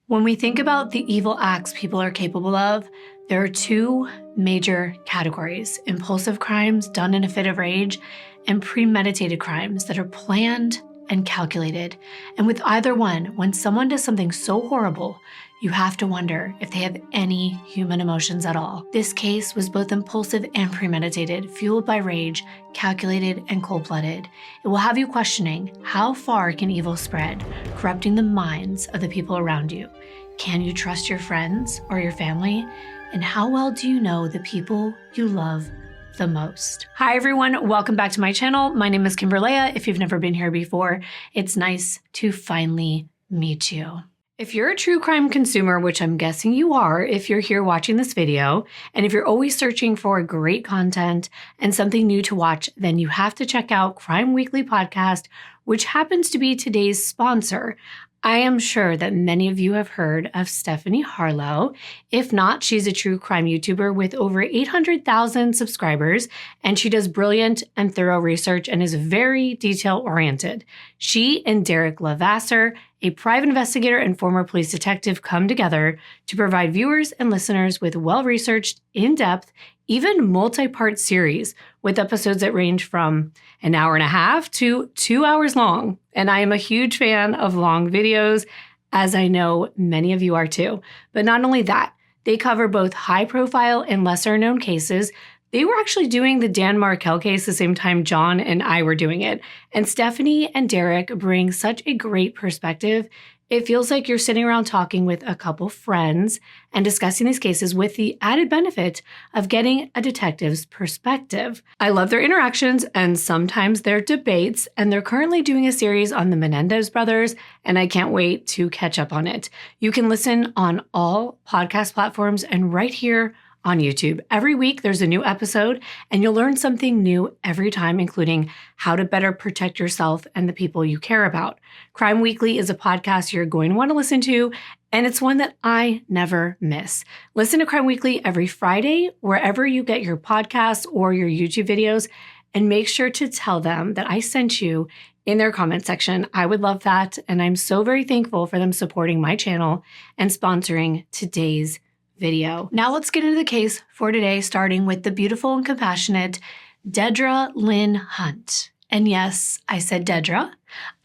When we think about the evil acts people are capable of, there are two major categories: impulsive crimes done in a fit of rage and premeditated crimes that are planned and calculated. And with either one, when someone does something so horrible, you have to wonder if they have any human emotions at all. This case was both impulsive and premeditated, fueled by rage, calculated, and cold-blooded. It will have you questioning, how far can evil spread, corrupting the minds of the people around you? Can you trust your friends or your family? And how well do you know the people you love the most? Hi everyone, welcome back to my channel. My name is Kimbyrleigha. If you've never been here before, it's nice to finally meet you. If you're a true crime consumer, which I'm guessing you are if you're here watching this video, and if you're always searching for great content and something new to watch, then you have to check out Crime Weekly Podcast, which happens to be today's sponsor. I am sure that many of you have heard of Stephanie Harlow. If not, she's a true crime YouTuber with over 800,000 subscribers, and she does brilliant and thorough research and is very detail-oriented. She and Derek Levasseur, a private investigator and former police detective, come together to provide viewers and listeners with well-researched, in-depth, even multi-part series with episodes that range from an hour and a half to 2 hours long. And I am a huge fan of long videos, as I know many of you are too. But not only that, they cover both high-profile and lesser-known cases. They were actually doing the Dan Markel case the same time John and I were doing it. And Stephanie and Derek bring such a great perspective. It feels like you're sitting around talking with a couple friends and discussing these cases with the added benefit of getting a detective's perspective. I love their interactions and sometimes their debates, and they're currently doing a series on the Menendez brothers, and I can't wait to catch up on it. You can listen on all podcast platforms and right here on YouTube. Every week there's a new episode and you'll learn something new every time, including how to better protect yourself and the people you care about. Crime Weekly is a podcast you're going to want to listen to, and it's one that I never miss. Listen to Crime Weekly every Friday, wherever you get your podcasts or your YouTube videos, and make sure to tell them that I sent you in their comment section. I would love that, and I'm so very thankful for them supporting my channel and sponsoring today's video. Now let's get into the case for today, starting with the beautiful and compassionate Dedra Lynn Hunt. And yes, I said Dedra.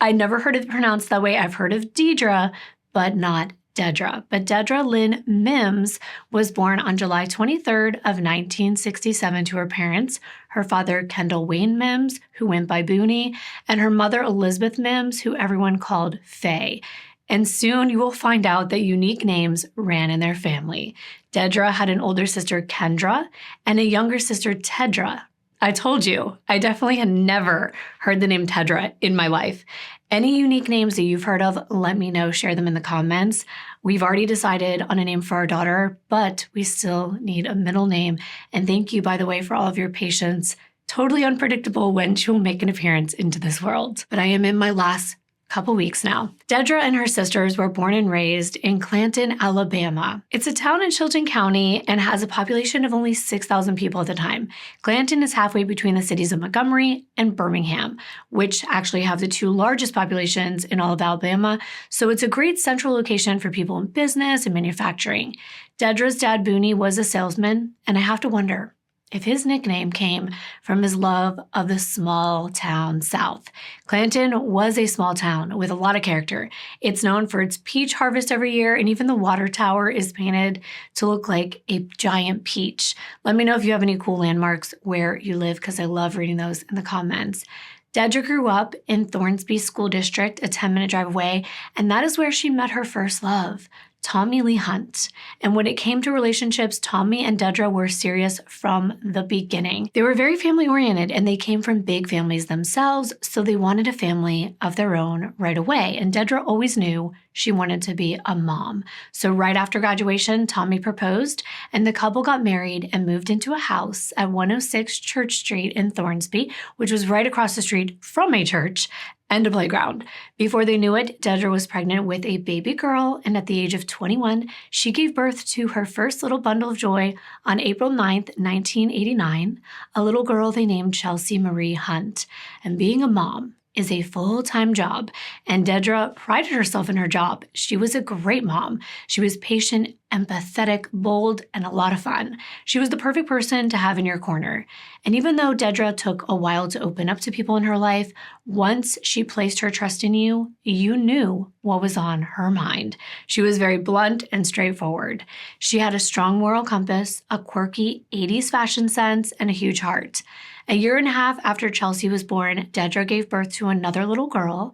I never heard it pronounced that way. I've heard of Deidre, but not Dedra. But Dedra Lynn Mims was born on July 23rd of 1967 to her parents, her father Kendall Wayne Mims, who went by Booney, and her mother Elizabeth Mims, who everyone called Faye. And soon you will find out that unique names ran in their family. Dedra had an older sister, Kendra, and a younger sister, Tedra. I told you, I definitely had never heard the name Tedra in my life. Any unique names that you've heard of, let me know, share them in the comments. We've already decided on a name for our daughter, but we still need a middle name. And thank you, by the way, for all of your patience. Totally unpredictable when she will make an appearance into this world. But I am in my last couple weeks now. Dedra and her sisters were born and raised in Clanton, Alabama. It's a town in Chilton County and has a population of only 6,000 people at the time. Clanton is halfway between the cities of Montgomery and Birmingham, which actually have the two largest populations in all of Alabama, so it's a great central location for people in business and manufacturing. Dedra's dad, Booney, was a salesman, and I have to wonder if his nickname came from his love of the small town South. Clanton was a small town with a lot of character. It's known for its peach harvest every year, and even the water tower is painted to look like a giant peach. Let me know if you have any cool landmarks where you live, because I love reading those in the comments. Dedra grew up in Thornsby School District, a 10-minute drive away, and that is where she met her first love, Tommy Lee Hunt. And when it came to relationships, Tommy and Dedra were serious from the beginning. They were very family-oriented, and they came from big families themselves, so they wanted a family of their own right away. And Dedra always knew she wanted to be a mom. So right after graduation, Tommy proposed, and the couple got married and moved into a house at 106 Church Street in Thornsby, which was right across the street from a church and a playground. Before they knew it, Dedra was pregnant with a baby girl, and at the age of 21, she gave birth to her first little bundle of joy on April 9th, 1989, a little girl they named Chelsea Marie Hunt. And being a mom, is a full-time job, and Dedra prided herself in her job. She was a great mom. She was patient, empathetic, bold, and a lot of fun. She was the perfect person to have in your corner. And even though Dedra took a while to open up to people in her life, once she placed her trust in you, you knew what was on her mind. She was very blunt and straightforward. She had a strong moral compass, a quirky 80s fashion sense, and a huge heart. A year and a half after Chelsea was born, Dedra gave birth to another little girl,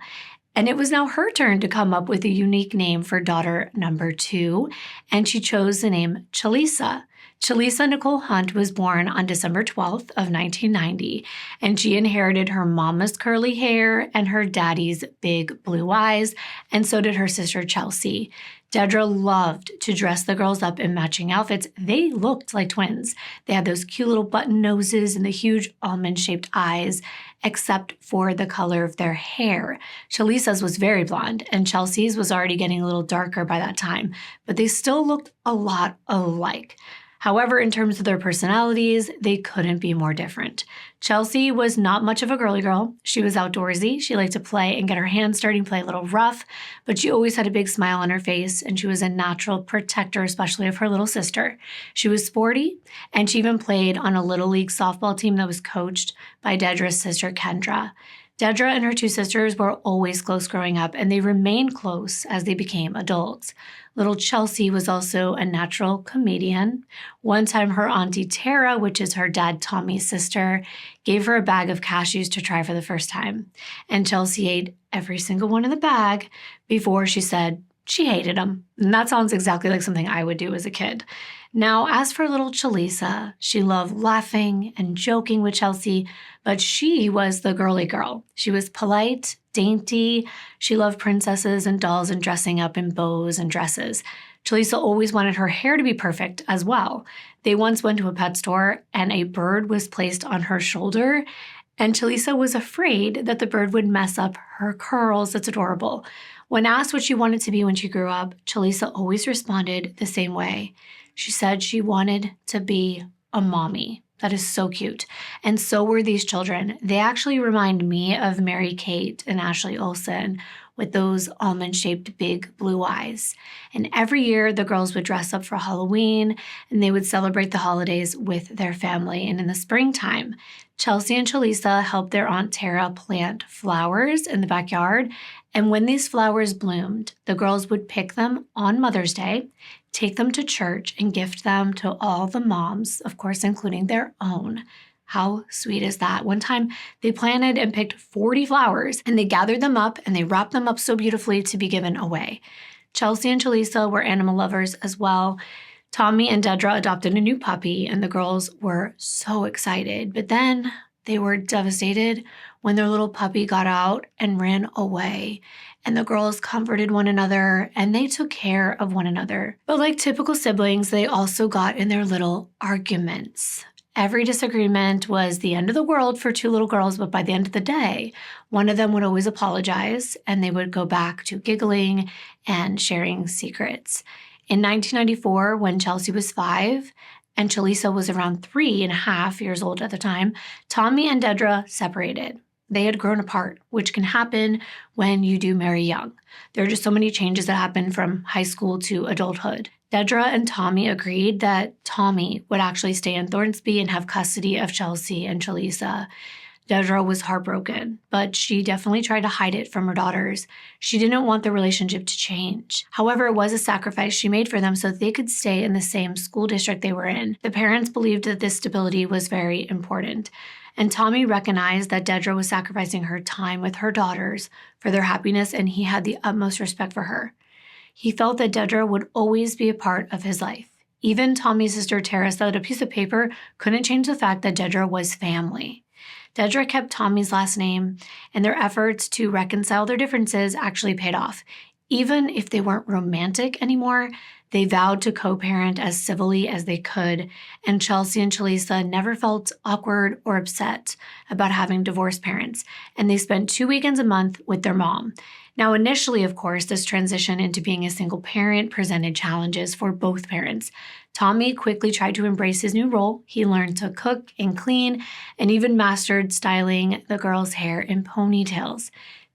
and it was now her turn to come up with a unique name for daughter number 2, and she chose the name Chalisa. Chalisa Nicole Hunt was born on December 12th of 1990, and she inherited her mama's curly hair and her daddy's big blue eyes, and so did her sister Chelsea. Dedra loved to dress the girls up in matching outfits. They looked like twins. They had those cute little button noses and the huge almond-shaped eyes, except for the color of their hair. Chalisa's was very blonde, and Chelsea's was already getting a little darker by that time, but they still looked a lot alike. However, in terms of their personalities, they couldn't be more different. Chelsea was not much of a girly girl. She was outdoorsy. She liked to play and get her hands dirty and play a little rough, but she always had a big smile on her face, and she was a natural protector, especially of her little sister. She was sporty, and she even played on a little league softball team that was coached by Dedra's sister, Kendra. Dedra and her 2 sisters were always close growing up, and they remained close as they became adults. Little Chelsea was also a natural comedian. One time, her auntie Tara, which is her dad Tommy's sister, gave her a bag of cashews to try for the first time. And Chelsea ate every single one in the bag before she said she hated them. And that sounds exactly like something I would do as a kid. Now, as for little Chalisa, she loved laughing and joking with Chelsea, but she was the girly girl. She was polite, dainty. She loved princesses and dolls and dressing up in bows and dresses. Chalisa always wanted her hair to be perfect as well. They once went to a pet store and a bird was placed on her shoulder, and Chalisa was afraid that the bird would mess up her curls. That's adorable. When asked what she wanted to be when she grew up, Chalisa always responded the same way. She said she wanted to be a mommy. That is so cute. And so were these children. They actually remind me of Mary-Kate and Ashley Olsen with those almond-shaped big blue eyes. And every year, the girls would dress up for Halloween, and they would celebrate the holidays with their family. And in the springtime, Chelsea and Chalisa helped their Aunt Tara plant flowers in the backyard. And when these flowers bloomed, the girls would pick them on Mother's Day, take them to church, and gift them to all the moms, of course, including their own. How sweet is that? One time, they planted and picked 40 flowers, and they gathered them up, and they wrapped them up so beautifully to be given away. Chelsea and Chalisa were animal lovers as well. Tommy and Dedra adopted a new puppy, and the girls were so excited. But then they were devastated when their little puppy got out and ran away. And the girls comforted one another, and they took care of one another. But like typical siblings, they also got in their little arguments. Every disagreement was the end of the world for 2 little girls, but by the end of the day, one of them would always apologize, and they would go back to giggling and sharing secrets. In 1994, when Chelsea was 5 and Chalisa was around 3.5 years old at the time, Tommy and Dedra separated. They had grown apart, which can happen when you do marry young. There are just so many changes that happen from high school to adulthood. Dedra and Tommy agreed that Tommy would actually stay in Thornsby and have custody of Chelsea and Chalisa. Dedra was heartbroken, but she definitely tried to hide it from her daughters. She didn't want the relationship to change. However, it was a sacrifice she made for them so they could stay in the same school district they were in. The parents believed that this stability was very important. And Tommy recognized that Dedra was sacrificing her time with her daughters for their happiness, and he had the utmost respect for her. He felt that Dedra would always be a part of his life. Even Tommy's sister Tara said a piece of paper couldn't change the fact that Dedra was family. Dedra kept Tommy's last name, and their efforts to reconcile their differences actually paid off. Even if they weren't romantic anymore, they vowed to co-parent as civilly as they could, and Chelsea and Chalisa never felt awkward or upset about having divorced parents, and they spent 2 weekends a month with their mom. Now, initially, of course, this transition into being a single parent presented challenges for both parents. Tommy quickly tried to embrace his new role. He learned to cook and clean and even mastered styling the girls' hair in ponytails.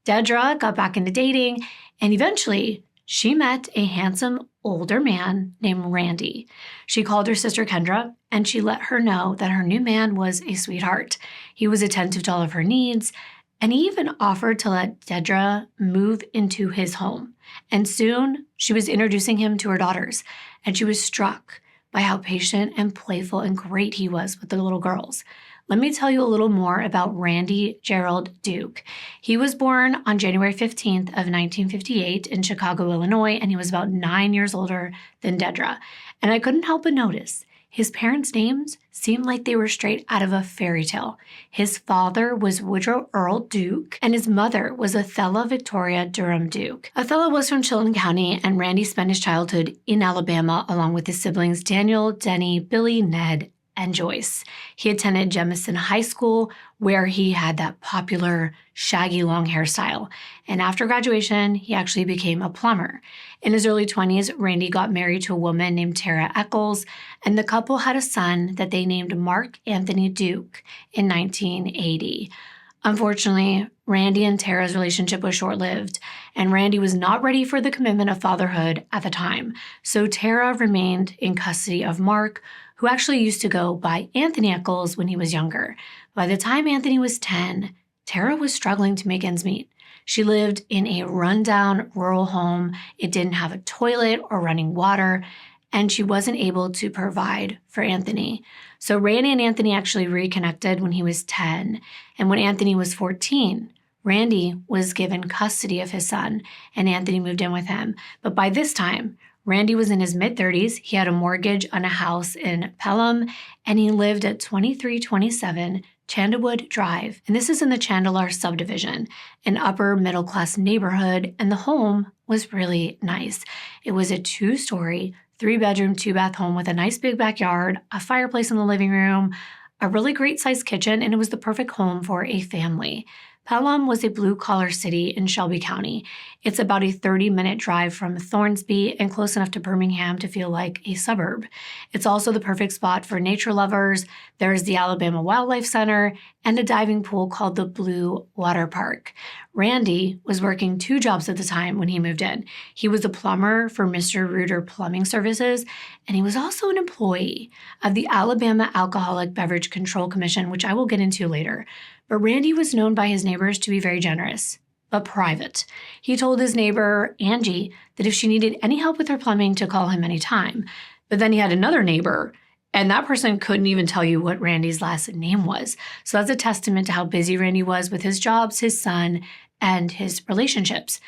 Dedra got back into dating, and eventually she met a handsome older man named Randy. She called her sister Kendra, and she let her know that her new man was a sweetheart. He was attentive to all of her needs, and he even offered to let Dedra move into his home. And soon, she was introducing him to her daughters, and she was struck by how patient and playful and great he was with the little girls. Let me tell you a little more about Randy Gerald Duke. He was born on January 15th of 1958 in Chicago, Illinois, and he was about 9 years older than Dedra. And I couldn't help but notice his parents' names seemed like they were straight out of a fairy tale. His father was Woodrow Earl Duke, and his mother was Athela Victoria Durham Duke. Athela was from Chilton County, and Randy spent his childhood in Alabama along with his siblings Daniel, Denny, Billy, Ned, and Joyce. He attended Jemison High School, where he had that popular shaggy long hairstyle. And after graduation, he actually became a plumber. In his early 20s, Randy got married to a woman named Tara Eccles, and the couple had a son that they named Mark Anthony Duke in 1980. Unfortunately, Randy and Tara's relationship was short-lived, and Randy was not ready for the commitment of fatherhood at the time. So Tara remained in custody of Mark, who actually used to go by Anthony Eccles when he was younger. By the time Anthony was 10, Tara was struggling to make ends meet. She lived in a rundown rural home. It didn't have a toilet or running water, and she wasn't able to provide for Anthony. So Randy and Anthony actually reconnected when he was 10, and when Anthony was 14, Randy was given custody of his son, and Anthony moved in with him. But by this time, Randy was in his mid-30s. He had a mortgage on a house in Pelham, and he lived at 2327 Chandawood Drive. And this is in the Chandalar subdivision, an upper middle-class neighborhood, and the home was really nice. It was a 2-story, 3-bedroom, 2-bath home with a nice big backyard, a fireplace in the living room, a really great-sized kitchen, and it was the perfect home for a family. Pelham was a blue-collar city in Shelby County. It's about a 30-minute drive from Thornsby and close enough to Birmingham to feel like a suburb. It's also the perfect spot for nature lovers. There's the Alabama Wildlife Center and a diving pool called the Blue Water Park. Randy was working 2 jobs at the time when he moved in. He was a plumber for Mr. Reuter Plumbing Services, and he was also an employee of the Alabama Alcoholic Beverage Control Commission, which I will get into later. But Randy was known by his neighbors to be very generous, but private. He told his neighbor, Angie, that if she needed any help with her plumbing to call him anytime. But then he had another neighbor, and that person couldn't even tell you what Randy's last name was. So that's a testament to how busy Randy was with his jobs, his son, and his relationships.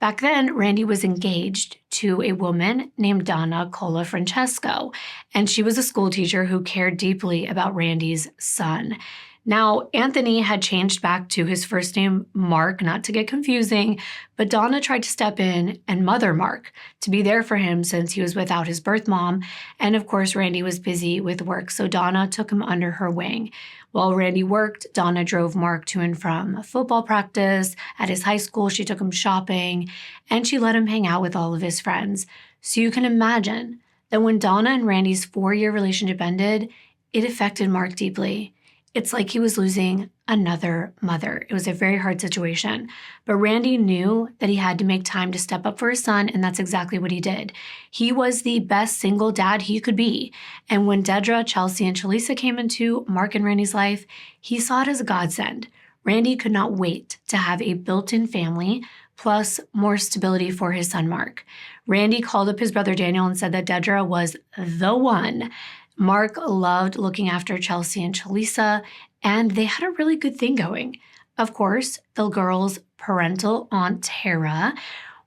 Back then, Randy was engaged to a woman named Donna Cola Francesco, and she was a school teacher who cared deeply about Randy's son. Now, Anthony had changed back to his first name, Mark, not to get confusing, but Donna tried to step in and mother Mark to be there for him since he was without his birth mom. And of course, Randy was busy with work, so Donna took him under her wing. While Randy worked, Donna drove Mark to and from football practice. At his high school, she took him shopping, and she let him hang out with all of his friends. So you can imagine that when Donna and Randy's 4-year relationship ended, it affected Mark deeply. It's like he was losing another mother. It was a very hard situation. But Randy knew that he had to make time to step up for his son, and that's exactly what he did. He was the best single dad he could be. And when Dedra, Chelsea, and Chalisa came into Mark and Randy's life, he saw it as a godsend. Randy could not wait to have a built-in family, plus more stability for his son, Mark. Randy called up his brother Daniel and said that Dedra was the one. Mark loved looking after Chelsea and Chalisa, and they had a really good thing going. Of course, the girls' parental aunt Tara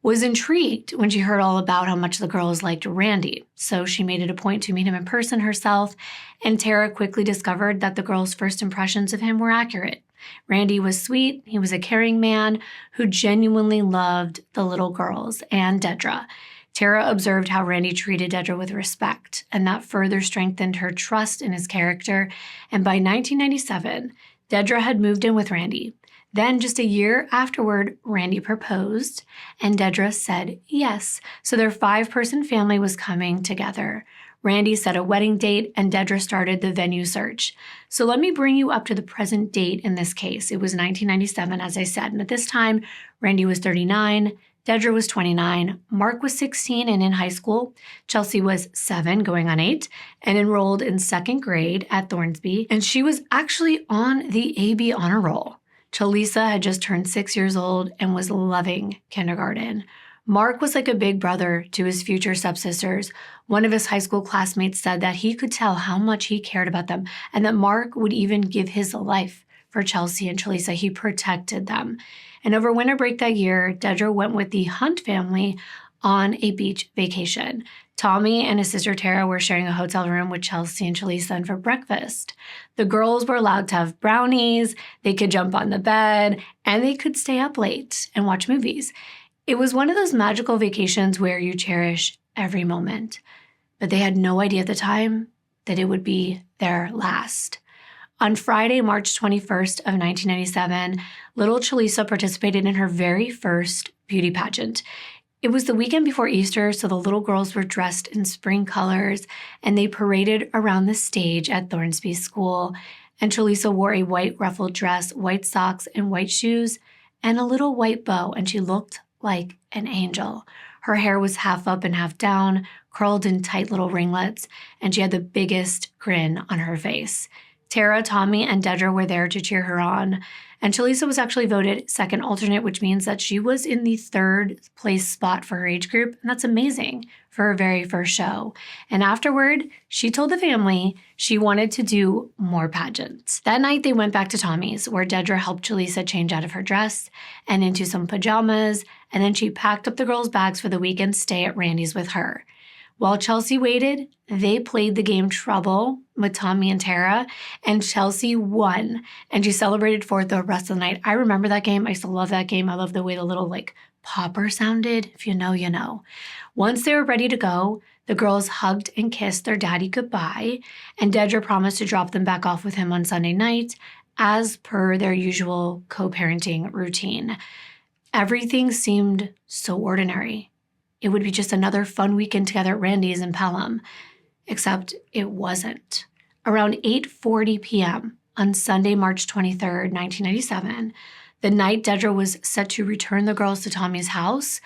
was intrigued when she heard all about how much the girls liked Randy, so she made it a point to meet him in person herself, and Tara quickly discovered that the girls' first impressions of him were accurate. Randy was sweet. He was a caring man who genuinely loved the little girls and Dedra. Tara observed how Randy treated Dedra with respect, and that further strengthened her trust in his character. And by 1997, Dedra had moved in with Randy. Then, just a year afterward, Randy proposed, and Dedra said yes. So their 5-person family was coming together. Randy set a wedding date, and Dedra started the venue search. So let me bring you up to the present date in this case. It was 1997, as I said, and at this time, Randy was 39, Dedra was 29, Mark was 16 and in high school, Chelsea was 7, going on 8, and enrolled in 2nd grade at Thornsby, and she was actually on the AB honor roll. Chalisa had just turned 6 years old and was loving kindergarten. Mark was like a big brother to his future stepsisters. One of his high school classmates said that he could tell how much he cared about them and that Mark would even give his life for Chelsea and Chalisa. He protected them. And over winter break that year, Dedra went with the Hunt family on a beach vacation. Tommy and his sister Tara were sharing a hotel room with Chelsea and Chalisa, and for breakfast, the girls were allowed to have brownies, they could jump on the bed, and they could stay up late and watch movies. It was one of those magical vacations where you cherish every moment, but they had no idea at the time that it would be their last. On Friday, March 21st of 1997, little Chalisa participated in her very first beauty pageant. It was the weekend before Easter, so the little girls were dressed in spring colors, and they paraded around the stage at Thornsby School. And Chalisa wore a white ruffled dress, white socks, and white shoes, and a little white bow, and she looked like an angel. Her hair was half up and half down, curled in tight little ringlets, and she had the biggest grin on her face. Tara, Tommy, and Dedra were there to cheer her on. And Chalisa was actually voted second alternate, which means that she was in the 3rd place spot for her age group. And that's amazing for her very first show. And afterward, she told the family she wanted to do more pageants. That night, they went back to Tommy's, where Dedra helped Chalisa change out of her dress and into some pajamas. And then she packed up the girls' bags for the weekend stay at Randy's with her. While Chelsea waited, they played the game Trouble with Tommy and Tara, and Chelsea won, and she celebrated for the rest of the night. I remember that game. I used to love that game. I love the way the little popper sounded. If you know, you know. Once they were ready to go, the girls hugged and kissed their daddy goodbye, and Dedra promised to drop them back off with him on Sunday night, as per their usual co-parenting routine. Everything seemed so ordinary. It would be just another fun weekend together at Randy's in Pelham. Except it wasn't. Around 8:40 p.m. on Sunday, March 23rd, 1997, the night Dedra was set to return the girls to Tommy's house,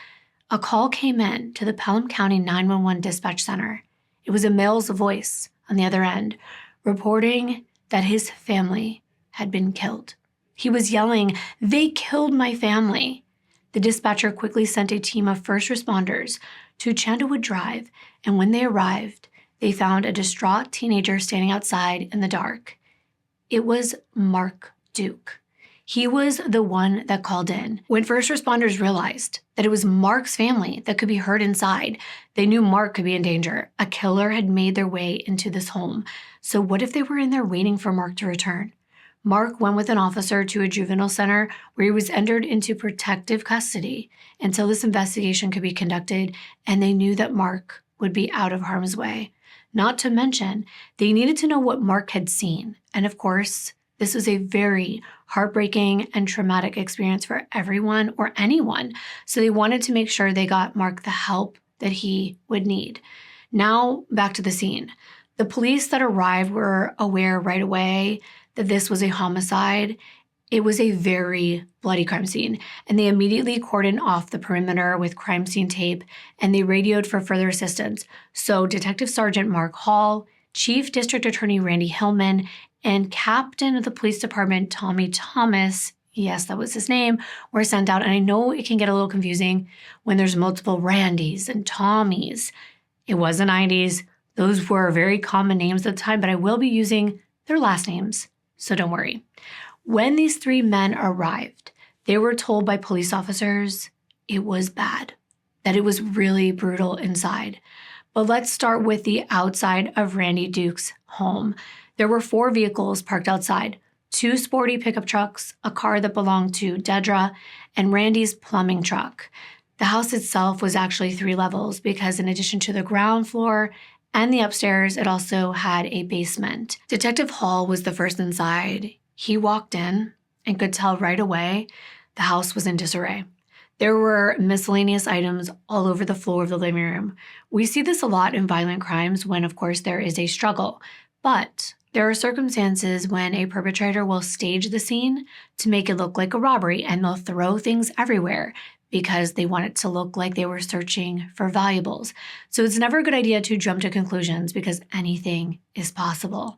a call came in to the Pelham County 911 dispatch center. It was a male's voice on the other end, reporting that his family had been killed. He was yelling, "They killed my family." The dispatcher quickly sent a team of first responders to Chandelwood Drive, and when they arrived, they found a distraught teenager standing outside in the dark. It was Mark Duke. He was the one that called in. When first responders realized that it was Mark's family that could be heard inside, they knew Mark could be in danger. A killer had made their way into this home. So what if they were in there waiting for Mark to return? Mark went with an officer to a juvenile center where he was entered into protective custody until this investigation could be conducted, and they knew that Mark would be out of harm's way. Not to mention, they needed to know what Mark had seen. And of course, this was a very heartbreaking and traumatic experience for everyone or anyone, so they wanted to make sure they got Mark the help that he would need. Now, back to the scene. The police that arrived were aware right away that this was a homicide. It was a very bloody crime scene, and they immediately cordoned off the perimeter with crime scene tape, and they radioed for further assistance. So Detective Sergeant Mark Hall, Chief District Attorney Randy Hillman, and Captain of the Police Department Tommy Thomas, yes, that was his name, were sent out. And I know it can get a little confusing when there's multiple Randys and Tommys. It was the 90s. Those were very common names at the time, but I will be using their last names, so don't worry. When these 3 men arrived, they were told by police officers it was bad, that it was really brutal inside. But let's start with the outside of Randy Duke's home. There were 4 vehicles parked outside. 2 sporty pickup trucks, a car that belonged to Dedra, and Randy's plumbing truck. The house itself was actually 3 levels because in addition to the ground floor and the upstairs, it also had a basement. Detective Hall was the first inside. He walked in and could tell right away the house was in disarray. There were miscellaneous items all over the floor of the living room. We see this a lot in violent crimes when, of course, there is a struggle. But there are circumstances when a perpetrator will stage the scene to make it look like a robbery, and they'll throw things everywhere because they want it to look like they were searching for valuables. So it's never a good idea to jump to conclusions because anything is possible.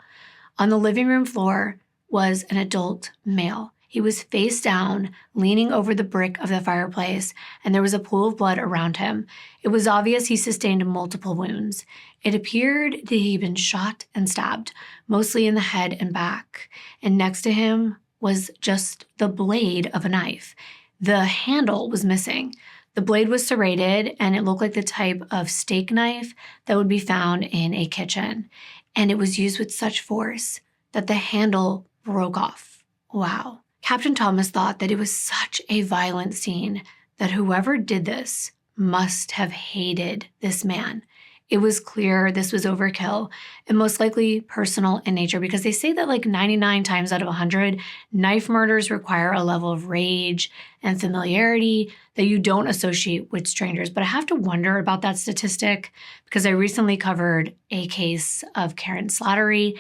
On the living room floor was an adult male. He was face down, leaning over the brick of the fireplace, and there was a pool of blood around him. It was obvious he sustained multiple wounds. It appeared that he'd been shot and stabbed, mostly in the head and back. And next to him was just the blade of a knife. The handle was missing. The blade was serrated, and it looked like the type of steak knife that would be found in a kitchen. And it was used with such force that the handle broke off. Wow. Captain Thomas thought that it was such a violent scene that whoever did this must have hated this man. It was clear this was overkill and most likely personal in nature because they say that like 99 times out of 100, knife murders require a level of rage and familiarity that you don't associate with strangers. But I have to wonder about that statistic because I recently covered a case of Karen Slattery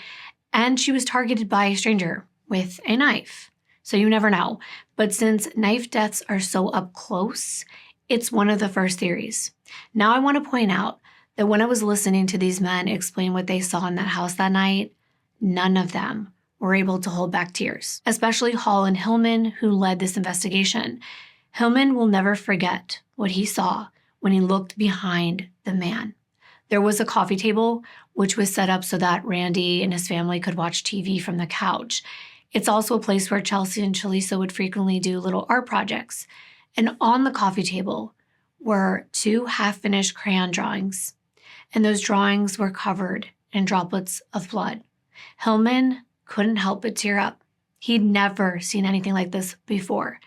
and she was targeted by a stranger with a knife. So you never know. But since knife deaths are so up close, it's one of the first theories. Now I want to point out that when I was listening to these men explain what they saw in that house that night, none of them were able to hold back tears, especially Hall and Hillman, who led this investigation. Hillman will never forget what he saw when he looked behind the man. There was a coffee table, which was set up so that Randy and his family could watch TV from the couch. It's also a place where Chelsea and Chalisa would frequently do little art projects. And on the coffee table were 2 half-finished crayon drawings. And those drawings were covered in droplets of blood. Hillman couldn't help but tear up. He'd never seen anything like this before.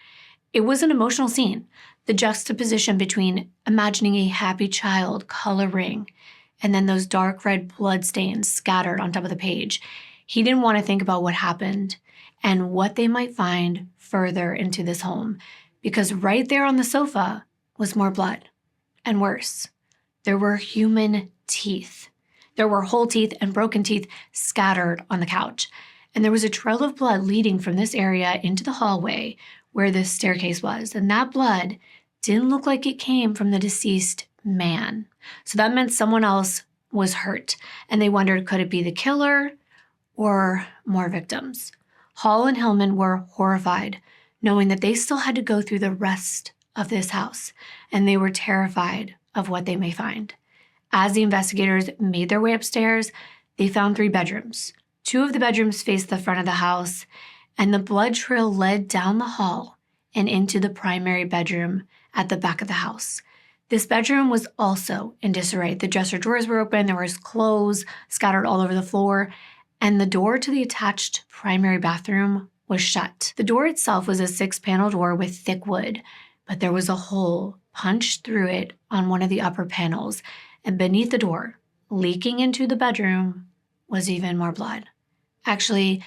It was an emotional scene. The juxtaposition between imagining a happy child coloring and then those dark red blood stains scattered on top of the page. He didn't want to think about what happened and what they might find further into this home, because right there on the sofa was more blood. And worse, there were human teeth. There were whole teeth and broken teeth scattered on the couch. And there was a trail of blood leading from this area into the hallway where this staircase was. And that blood didn't look like it came from the deceased man. So that meant someone else was hurt. And they wondered, could it be the killer or more victims? Hall and Hillman were horrified, knowing that they still had to go through the rest of this house, and they were terrified of what they may find. As the investigators made their way upstairs, they found 3 bedrooms. 2 of the bedrooms faced the front of the house, and the blood trail led down the hall and into the primary bedroom at the back of the house. This bedroom was also in disarray. The dresser drawers were open, there was clothes scattered all over the floor, and the door to the attached primary bathroom was shut. The door itself was a 6-panel door with thick wood, but there was a hole punched through it on one of the upper panels, and beneath the door, leaking into the bedroom, was even more blood. Actually,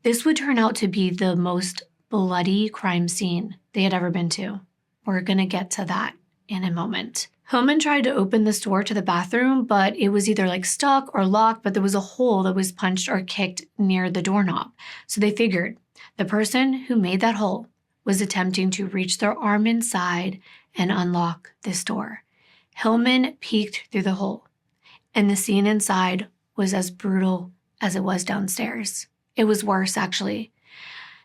this would turn out to be the most bloody crime scene they had ever been to. We're gonna get to that in a moment. Hillman tried to open this door to the bathroom, but it was either like stuck or locked, but there was a hole that was punched or kicked near the doorknob. So they figured the person who made that hole was attempting to reach their arm inside and unlock this door. Hillman peeked through the hole, and the scene inside was as brutal as it was downstairs. It was worse, actually.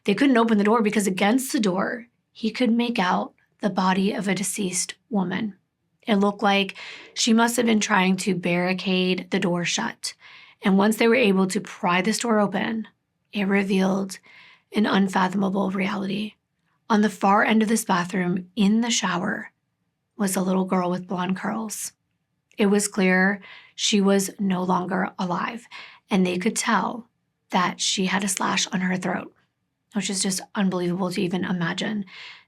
They couldn't open the door because against the door, he could make out the body of a deceased woman. It looked like she must have been trying to barricade the door shut. And once they were able to pry this door open, it revealed an unfathomable reality. On the far end of this bathroom, in the shower, was a little girl with blonde curls. It was clear she was no longer alive, and they could tell that she had a slash on her throat. which is just unbelievable to even imagine.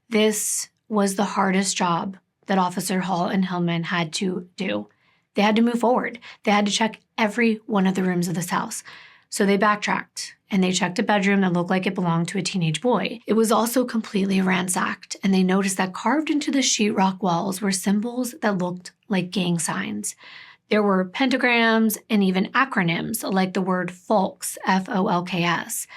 This was the hardest job that Officer Hall and Hillman had to do. They had to move forward. They had to check every one of the rooms of this house. So they backtracked and they checked a bedroom that looked like it belonged to a teenage boy. It was also completely ransacked, and they noticed that carved into the sheetrock walls were symbols that looked like gang signs. There were pentagrams and even acronyms like the word Folks, Folks.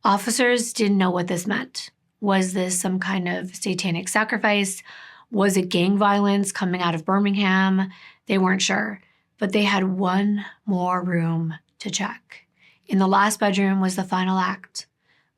Officers didn't know what this meant. Was this some kind of satanic sacrifice? Was it gang violence coming out of Birmingham? They weren't sure, but they had one more room to check. In the last bedroom was the final act.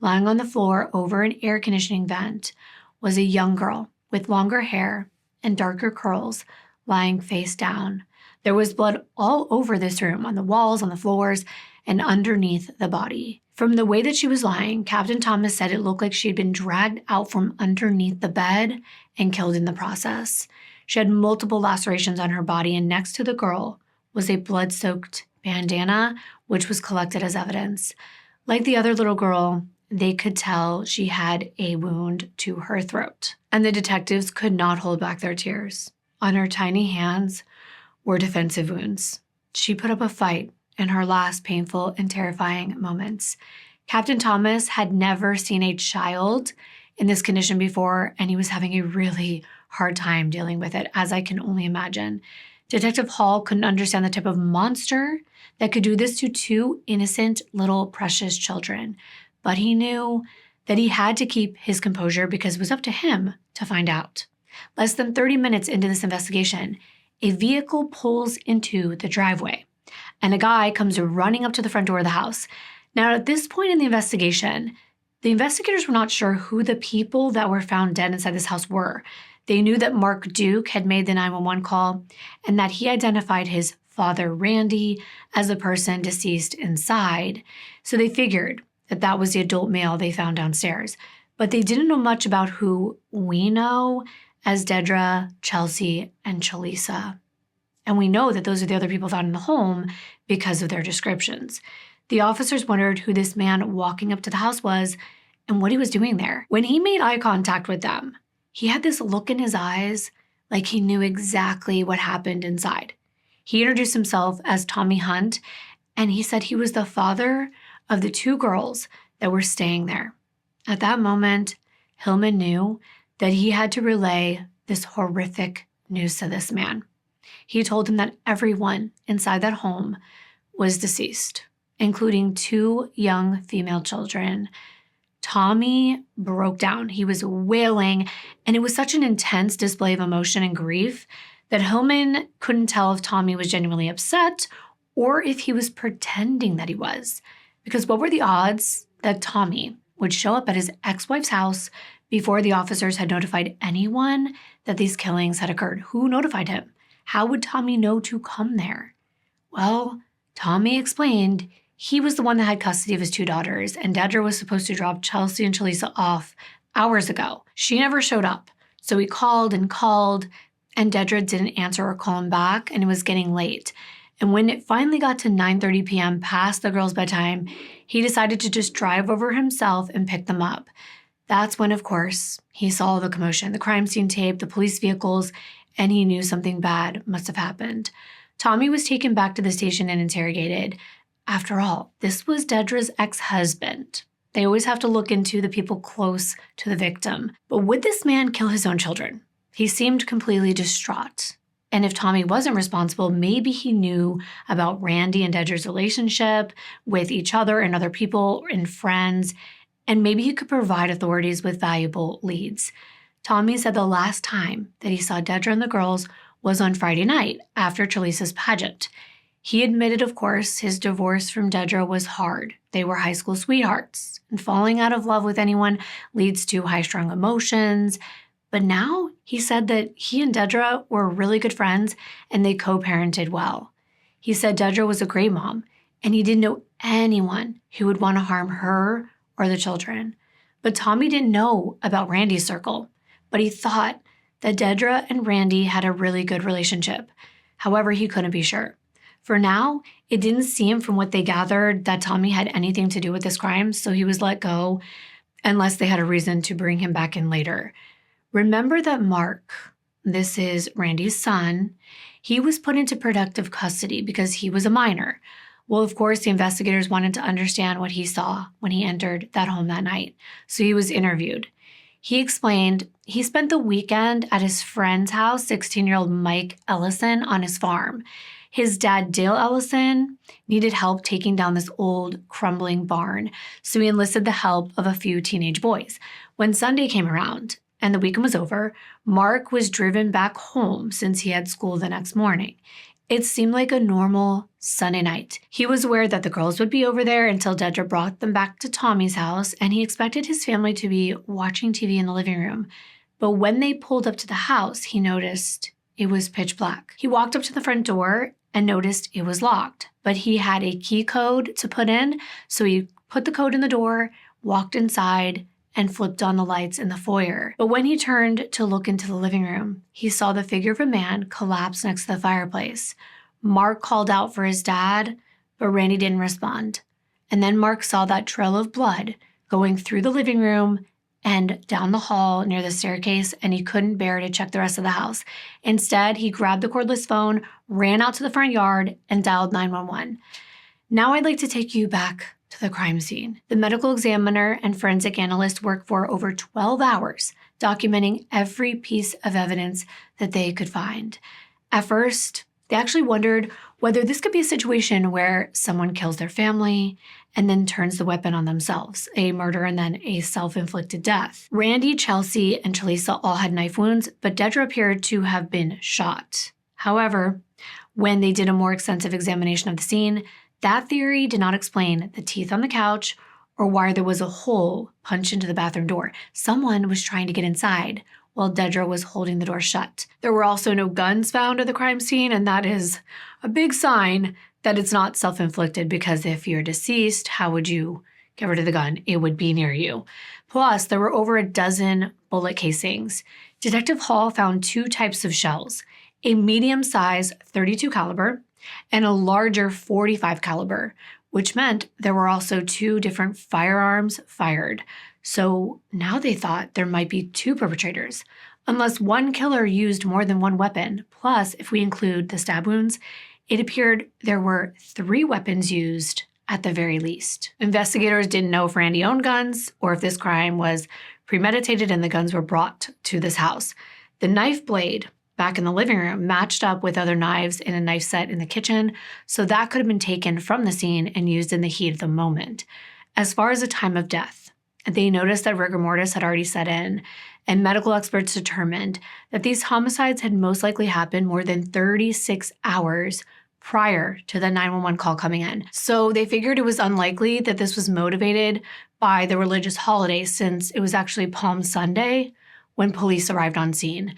Lying on the floor over an air conditioning vent was a young girl with longer hair and darker curls lying face down. There was blood all over this room, on the walls, on the floors, and underneath the body. From the way that she was lying, Captain Thomas said it looked like she had been dragged out from underneath the bed and killed in the process. She had multiple lacerations on her body, and next to the girl was a blood-soaked bandana, which was collected as evidence. Like the other little girl, they could tell she had a wound to her throat, and the detectives could not hold back their tears. On her tiny hands were defensive wounds. She put up a fight in her last painful and terrifying moments. Captain Thomas had never seen a child in this condition before, and he was having a really hard time dealing with it, as I can only imagine. Detective Hall couldn't understand the type of monster that could do this to two innocent little precious children, but he knew that he had to keep his composure because it was up to him to find out. Less than 30 minutes into this investigation, a vehicle pulls into the driveway, and a guy comes running up to the front door of the house. Now, at this point in the investigation, the investigators were not sure who the people that were found dead inside this house were. They knew that Mark Duke had made the 911 call and that he identified his father, Randy, as the person deceased inside. So they figured that that was the adult male they found downstairs. But they didn't know much about who we know as Dedra, Chelsea, and Chalisa. And we know that those are the other people found in the home because of their descriptions. The officers wondered who this man walking up to the house was and what he was doing there. When he made eye contact with them, he had this look in his eyes like he knew exactly what happened inside. He introduced himself as Tommy Hunt, and he said he was the father of the two girls that were staying there. At that moment, Hillman knew that he had to relay this horrific news to this man. He told him that everyone inside that home was deceased, including two young female children. Tommy broke down. He was wailing, and it was such an intense display of emotion and grief that Hillman couldn't tell if Tommy was genuinely upset or if he was pretending that he was. Because what were the odds that Tommy would show up at his ex-wife's house before the officers had notified anyone that these killings had occurred? Who notified him? How would Tommy know to come there? Well, Tommy explained he was the one that had custody of his two daughters, and Dedra was supposed to drop Chelsea and Chalisa off hours ago. She never showed up, so he called, and Dedra didn't answer or call him back, and it was getting late. And when it finally got to 9:30 p.m. past the girls' bedtime, he decided to just drive over himself and pick them up. That's when, of course, he saw the commotion, the crime scene tape, the police vehicles, and he knew something bad must have happened. Tommy was taken back to the station and interrogated. After all, this was Dedra's ex-husband. They always have to look into the people close to the victim. But would this man kill his own children? He seemed completely distraught. And if Tommy wasn't responsible, maybe he knew about Randy and Dedra's relationship with each other and other people and friends, and maybe he could provide authorities with valuable leads. Tommy said the last time that he saw Dedra and the girls was on Friday night after Chalisa's pageant. He admitted, of course, his divorce from Dedra was hard. They were high school sweethearts, and falling out of love with anyone leads to high-strung emotions. But now he said that he and Dedra were really good friends and they co-parented well. He said Dedra was a great mom, and he didn't know anyone who would want to harm her or the children. But Tommy didn't know about Randy's circle, but he thought that Dedra and Randy had a really good relationship. However, he couldn't be sure. For now, it didn't seem from what they gathered that Tommy had anything to do with this crime, so he was let go. unless they had a reason to bring him back in later. Remember that Mark, this is Randy's son, he was put into protective custody because he was a minor. Well, of course, the investigators wanted to understand what he saw when he entered that home that night, so he was interviewed. He explained he spent the weekend at his friend's house, 16-year-old Mike Ellison, on his farm. His dad, Dale Ellison, needed help taking down this old, crumbling barn, so he enlisted the help of a few teenage boys. When Sunday came around and the weekend was over, Mark was driven back home since he had school the next morning. It seemed like a normal Sunday night. He was aware that the girls would be over there until Dedra brought them back to Tommy's house, and he expected his family to be watching TV in the living room. But when they pulled up to the house, he noticed it was pitch black. He walked up to the front door and noticed it was locked, but he had a key code to put in, so he put the code in the door, walked inside, and flipped on the lights in the foyer. But when he turned to look into the living room, he saw the figure of a man collapse next to the fireplace. Mark called out for his dad, but Randy didn't respond. And then Mark saw that trail of blood going through the living room and down the hall near the staircase, and he couldn't bear to check the rest of the house. Instead, he grabbed the cordless phone, ran out to the front yard, and dialed 911. Now I'd like to take you back to the crime scene. The medical examiner and forensic analyst worked for over 12 hours, documenting every piece of evidence that they could find. At first, they actually wondered whether this could be a situation where someone kills their family and then turns the weapon on themselves, a murder and then a self-inflicted death. Randy, Chelsea, and Chalisa all had knife wounds, but Dedra appeared to have been shot. However, when they did a more extensive examination of the scene, that theory did not explain the teeth on the couch or why there was a hole punched into the bathroom door. Someone was trying to get inside while Dedra was holding the door shut. There were also no guns found at the crime scene, and that is a big sign that it's not self-inflicted, because if you're deceased, how would you get rid of the gun? It would be near you. Plus, there were over a dozen bullet casings. Detective Hall found 2 types of shells, a medium-size .32 caliber and a larger .45 caliber, which meant there were also 2 different firearms fired. So now they thought there might be 2 perpetrators, unless one killer used more than one weapon. Plus, if we include the stab wounds, it appeared there were 3 weapons used at the very least. Investigators didn't know if Randy owned guns or if this crime was premeditated and the guns were brought to this house. The knife blade back in the living room matched up with other knives in a knife set in the kitchen, so that could have been taken from the scene and used in the heat of the moment. As far as the time of death, they noticed that rigor mortis had already set in, and medical experts determined that these homicides had most likely happened more than 36 hours prior to the 911 call coming in. So they figured it was unlikely that this was motivated by the religious holiday, since it was actually Palm Sunday when police arrived on scene.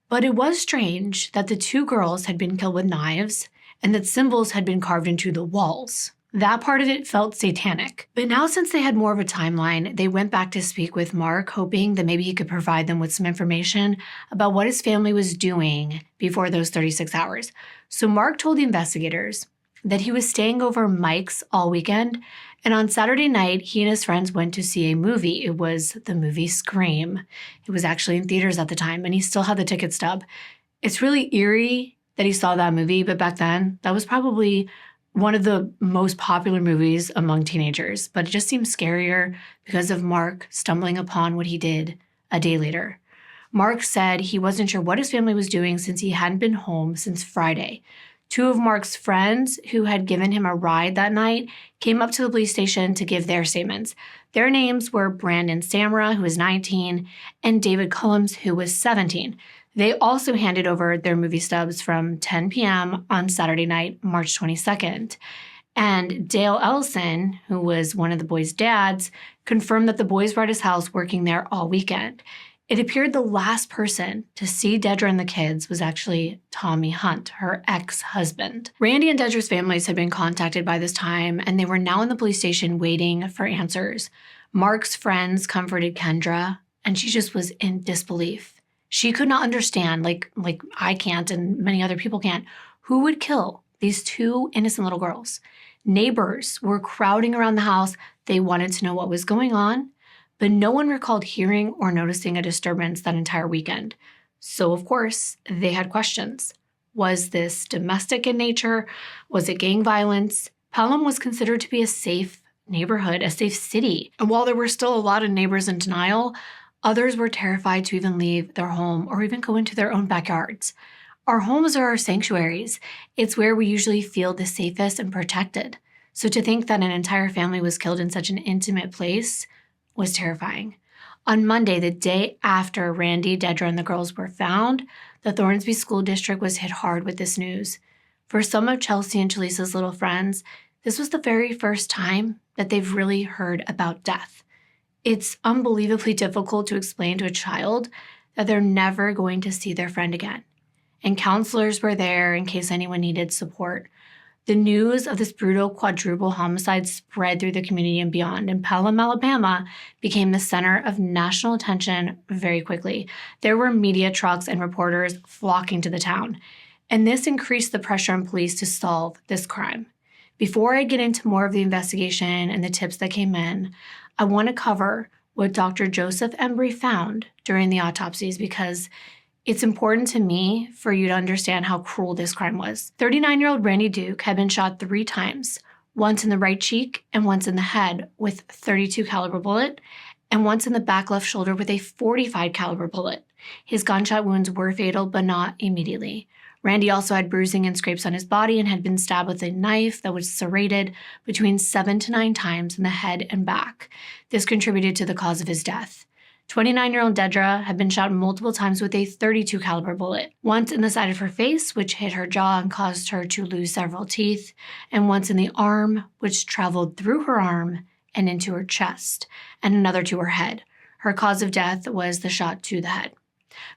But it was strange that the 2 girls had been killed with knives and that symbols had been carved into the walls. That part of it felt satanic. But now, since they had more of a timeline, they went back to speak with Mark, hoping that maybe he could provide them with some information about what his family was doing before those 36 hours. So Mark told the investigators that he was staying over Mike's all weekend, and on Saturday night, he and his friends went to see a movie. It was the movie Scream. It was actually in theaters at the time, and he still had the ticket stub. It's really eerie that he saw that movie, but back then, that was probably one of the most popular movies among teenagers, but it just seemed scarier because of Mark stumbling upon what he did a day later. Mark said he wasn't sure what his family was doing since he hadn't been home since Friday. 2 of Mark's friends who had given him a ride that night came up to the police station to give their statements. Their names were Brandon Samra, who was 19, and David Cullums, who was 17. They also handed over their movie stubs from 10 p.m. on Saturday night, March 22nd. And Dale Ellison, who was one of the boys' dads, confirmed that the boys were at his house working there all weekend. It appeared the last person to see Dedra and the kids was actually Tommy Hunt, her ex-husband. Randy and Dedra's families had been contacted by this time, and they were now in the police station waiting for answers. Mark's friends comforted Kendra, and she just was in disbelief. She could not understand, like I can't and many other people can't, who would kill these 2 innocent little girls. Neighbors were crowding around the house. They wanted to know what was going on, but no one recalled hearing or noticing a disturbance that entire weekend. So, of course, they had questions. Was this domestic in nature? Was it gang violence? Pelham was considered to be a safe neighborhood, a safe city. And while there were still a lot of neighbors in denial, others were terrified to even leave their home or even go into their own backyards. Our homes are our sanctuaries. It's where we usually feel the safest and protected. So to think that an entire family was killed in such an intimate place was terrifying. On Monday, the day after Randy, Dedra, and the girls were found, the Thornsby School District was hit hard with this news. For some of Chelsea and Chalisa's little friends, this was the very first time that they've really heard about death. It's unbelievably difficult to explain to a child that they're never going to see their friend again. And counselors were there in case anyone needed support. The news of this brutal quadruple homicide spread through the community and beyond, and Pelham, Alabama became the center of national attention very quickly. There were media trucks and reporters flocking to the town, and this increased the pressure on police to solve this crime. Before I get into more of the investigation and the tips that came in, I want to cover what Dr. Joseph Embry found during the autopsies because it's important to me for you to understand how cruel this crime was. 39-year-old Randy Duke had been shot 3 times, once in the right cheek and once in the head with a .32 caliber bullet, and once in the back left shoulder with a .45 caliber bullet. His gunshot wounds were fatal, but not immediately. Randy also had bruising and scrapes on his body and had been stabbed with a knife that was serrated between 7 to 9 times in the head and back. This contributed to the cause of his death. 29-year-old Dedra had been shot multiple times with a .32 caliber bullet, once in the side of her face, which hit her jaw and caused her to lose several teeth, and once in the arm, which traveled through her arm and into her chest, and another to her head. Her cause of death was the shot to the head.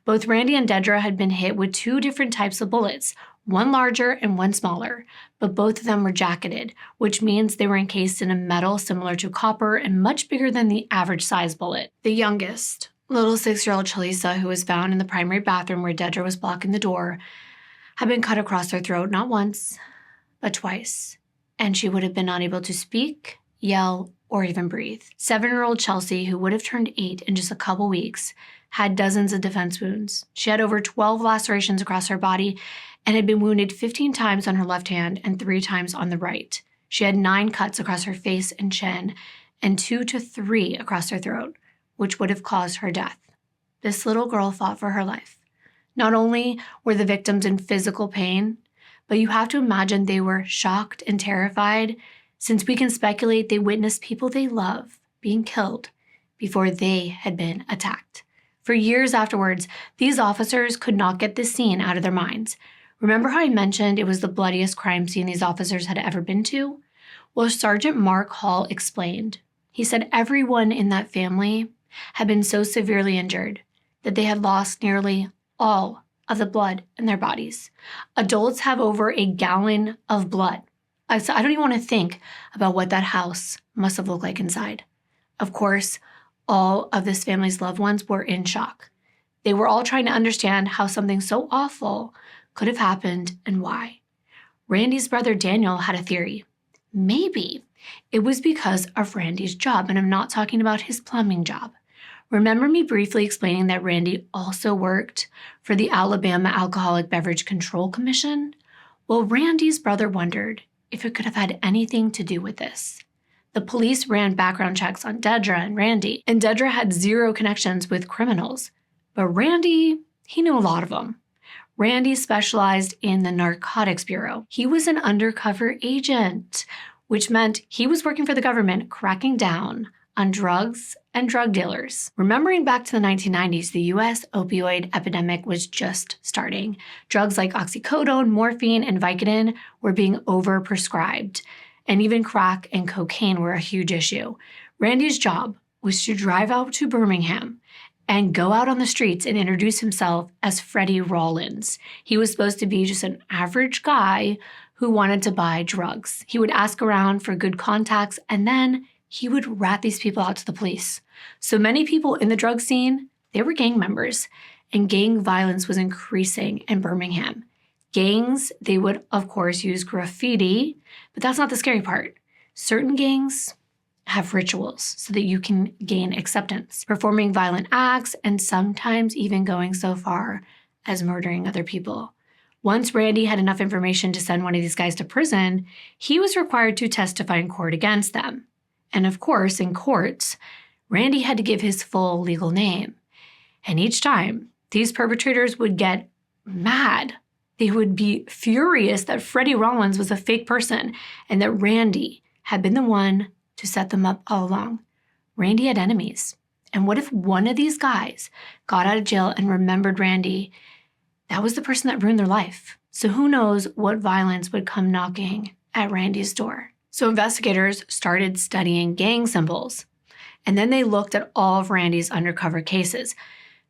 Both Randy and Dedra had been hit with 2 different types of bullets, one larger and one smaller, but both of them were jacketed, which means they were encased in a metal similar to copper and much bigger than the average size bullet. The youngest, little 6-year-old Chalisa, who was found in the primary bathroom where Dedra was blocking the door, had been cut across her throat not once, but twice, and she would have been unable to speak, yell, or even breathe. 7-year-old Chelsea, who would have turned 8 in just a couple weeks, had dozens of defense wounds. She had over 12 lacerations across her body and had been wounded 15 times on her left hand and 3 times on the right. She had 9 cuts across her face and chin and 2 to 3 across her throat, which would have caused her death. This little girl fought for her life. Not only were the victims in physical pain, but you have to imagine they were shocked and terrified, since we can speculate they witnessed people they love being killed before they had been attacked. For years afterwards, these officers could not get this scene out of their minds. Remember how I mentioned it was the bloodiest crime scene these officers had ever been to? Well, Sergeant Mark Hall explained. He said everyone in that family had been so severely injured that they had lost nearly all of the blood in their bodies. Adults have over a gallon of blood. I don't even want to think about what that house must have looked like inside. Of course, all of this family's loved ones were in shock. They were all trying to understand how something so awful could have happened and why. Randy's brother Daniel had a theory. Maybe it was because of Randy's job, and I'm not talking about his plumbing job. Remember me briefly explaining that Randy also worked for the Alabama Alcoholic Beverage Control Commission? Well, Randy's brother wondered if it could have had anything to do with this. The police ran background checks on Dedra and Randy, and Dedra had 0 connections with criminals. But Randy, he knew a lot of them. Randy specialized in the Narcotics Bureau. He was an undercover agent, which meant he was working for the government, cracking down on drugs and drug dealers. Remembering back to the 1990s, the U.S. opioid epidemic was just starting. Drugs like oxycodone, morphine, and Vicodin were being overprescribed. And even crack and cocaine were a huge issue. Randy's job was to drive out to Birmingham and go out on the streets and introduce himself as Freddie Rollins. He was supposed to be just an average guy who wanted to buy drugs. He would ask around for good contacts, and then he would rat these people out to the police. So many people in the drug scene, they were gang members, and gang violence was increasing in Birmingham. Gangs, they would, of course, use graffiti, but that's not the scary part. Certain gangs, have rituals so that you can gain acceptance, performing violent acts, and sometimes even going so far as murdering other people. Once Randy had enough information to send one of these guys to prison, he was required to testify in court against them. And of course, in courts, Randy had to give his full legal name. And each time, these perpetrators would get mad. They would be furious that Freddie Rollins was a fake person and that Randy had been the one to set them up all along. Randy had enemies. And what if one of these guys got out of jail and remembered Randy? That was the person that ruined their life. So who knows what violence would come knocking at Randy's door. So investigators started studying gang symbols. And then they looked at all of Randy's undercover cases.